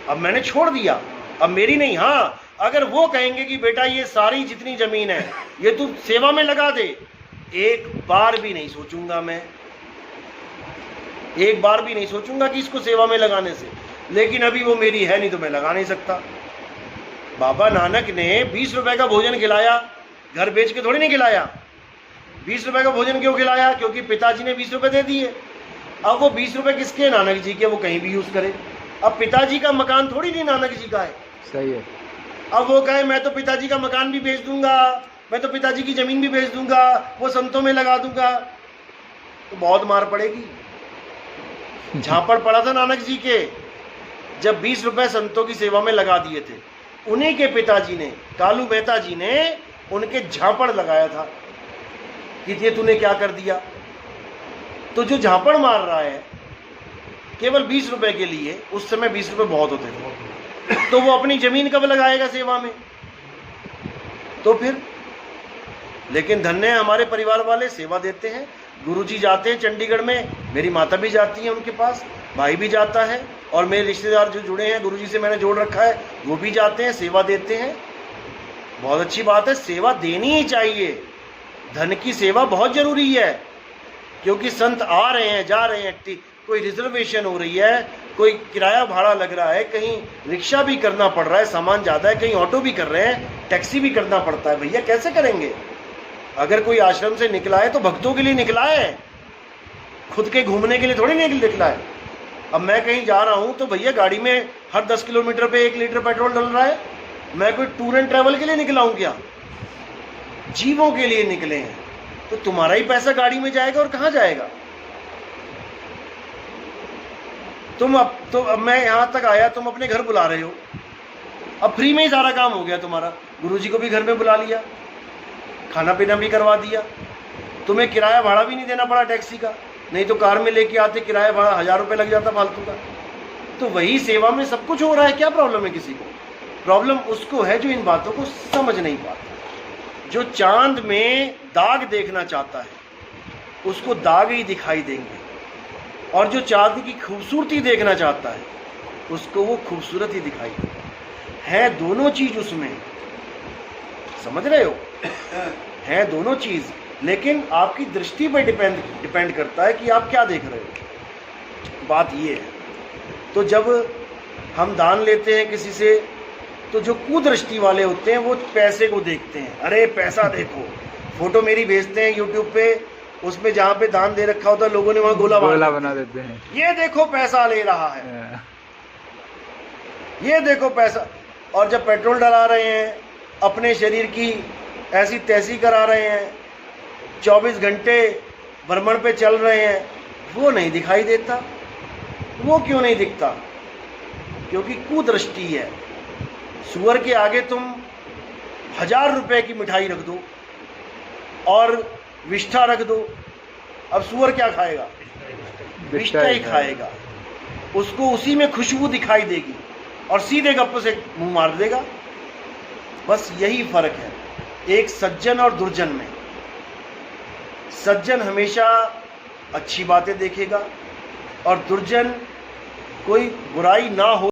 अब मैंने छोड़ दिया, अब मेरी नहीं। हाँ, अगर वो कहेंगे कि बेटा ये सारी जितनी जमीन है ये तू सेवा में लगा दे, एक बार भी नहीं सोचूंगा, मैं एक बार भी नहीं सोचूंगा कि इसको सेवा में लगाने से, लेकिन अभी वो मेरी है नहीं तो मैं लगा नहीं सकता। बाबा नानक ने 20 रुपए का भोजन खिलाया, घर बेच के थोड़ी नहीं खिलाया। 20 रुपए का भोजन क्यों खिलाया? क्योंकि पिताजी ने 20 रुपए दे दिए। अब वो 20 रुपए किसके? नानक जी के, वो कहीं भी यूज करे। अब पिताजी का मकान थोड़ी नहीं नानक जी का है। सही है। अब वो कहे मैं तो पिताजी का मकान भी बेच दूंगा, मैं तो पिताजी की जमीन भी बेच दूंगा, वो संतों में लगा दूंगा, तो बहुत मार पड़ेगी। झापड़ पड़ा था नानक जी के, जब 20 रुपए संतों की सेवा में लगा दिए थे। उन्हीं के पिताजी ने, कालू मेहता जी ने उनके झापड़ लगाया था कि ये तूने क्या कर दिया। तो जो झापड़ मार रहा है केवल 20 रुपए के लिए, उस समय 20 रुपए बहुत होते थे, तो वो अपनी जमीन कब लगाएगा सेवा में? तो फिर, लेकिन धन्य है हमारे परिवार वाले, सेवा देते हैं। गुरुजी जाते हैं चंडीगढ़ में, मेरी माता भी जाती है उनके पास, भाई भी जाता है, और मेरे रिश्तेदार जो जुड़े हैं गुरुजी से मैंने जोड़ रखा है, वो भी जाते हैं, सेवा देते हैं। बहुत अच्छी बात है, सेवा देनी ही चाहिए। धन की सेवा बहुत जरूरी है, क्योंकि संत आ रहे हैं, जा रहे हैं, कोई रिजर्वेशन हो रही है, कोई किराया भाड़ा लग रहा है, कहीं रिक्शा भी करना पड़ रहा है, सामान ज़्यादा है, कहीं ऑटो भी कर रहे हैं, टैक्सी भी करना पड़ता है। भैया कैसे करेंगे? अगर कोई आश्रम से निकला है तो भक्तों के लिए निकला है, खुद के घूमने के लिए थोड़ी नहीं निकला है। अब मैं कहीं जा रहा हूं तो भैया गाड़ी में हर 10 किलोमीटर पे 1 लीटर पेट्रोल डल रहा है। मैं कोई टूर एंड ट्रैवल के लिए निकला हूं क्या? जीवों के लिए निकले हैं। तो तुम्हारा ही पैसा गाड़ी में जाएगा और कहां जाएगा? अब मैं यहां तक आया, तुम अपने घर बुला रहे हो, अब फ्री में ही सारा काम हो गया तुम्हारा। गुरुजी को भी घर में बुला लिया, खाना पीना भी करवा दिया, तुम्हें किराया भाड़ा भी नहीं देना पड़ा टैक्सी का, नहीं तो कार में लेके आते किराया भाड़ा 1000 रुपये लग जाता फालतू का। तो वही सेवा में सब कुछ हो रहा है, क्या प्रॉब्लम है किसी को? प्रॉब्लम उसको है जो इन बातों को समझ नहीं पाता। जो चांद में दाग देखना चाहता है उसको दाग ही दिखाई देंगे, और जो चांद की खूबसूरती देखना चाहता है उसको वो खूबसूरत ही दिखाई देगा। है दोनों चीज उसमें, समझ रहे हो? है दोनों चीज, लेकिन आपकी दृष्टि पर डिपेंड करता है कि आप क्या देख रहे हो। बात ये है। तो जब हम दान लेते हैं किसी से, तो जो कुदृष्टि वाले होते हैं वो पैसे को देखते हैं, अरे पैसा देखो, फोटो मेरी भेजते हैं यूट्यूब पे, उसमें जहाँ पे दान दे रखा होता है लोगों ने वहाँ गोला बना देते हैं, ये देखो पैसा ले रहा है, ये देखो पैसा। और जब पेट्रोल डला रहे हैं, अपने शरीर की ऐसी तैसी करा रहे हैं, 24 घंटे भ्रमण पे चल रहे हैं, वो नहीं दिखाई देता। वो क्यों नहीं दिखता? क्योंकि कुदृष्टि है। सुअर के आगे तुम 1000 रुपए की मिठाई रख दो और विष्ठा रख दो, अब सुअर क्या खाएगा? विष्ठा ही खाएगा। उसको उसी में खुशबू दिखाई देगी और सीधे गप्प से मुंह मार देगा। बस यही फर्क है एक सज्जन और दुर्जन में। सज्जन हमेशा अच्छी बातें देखेगा और दुर्जन कोई बुराई ना हो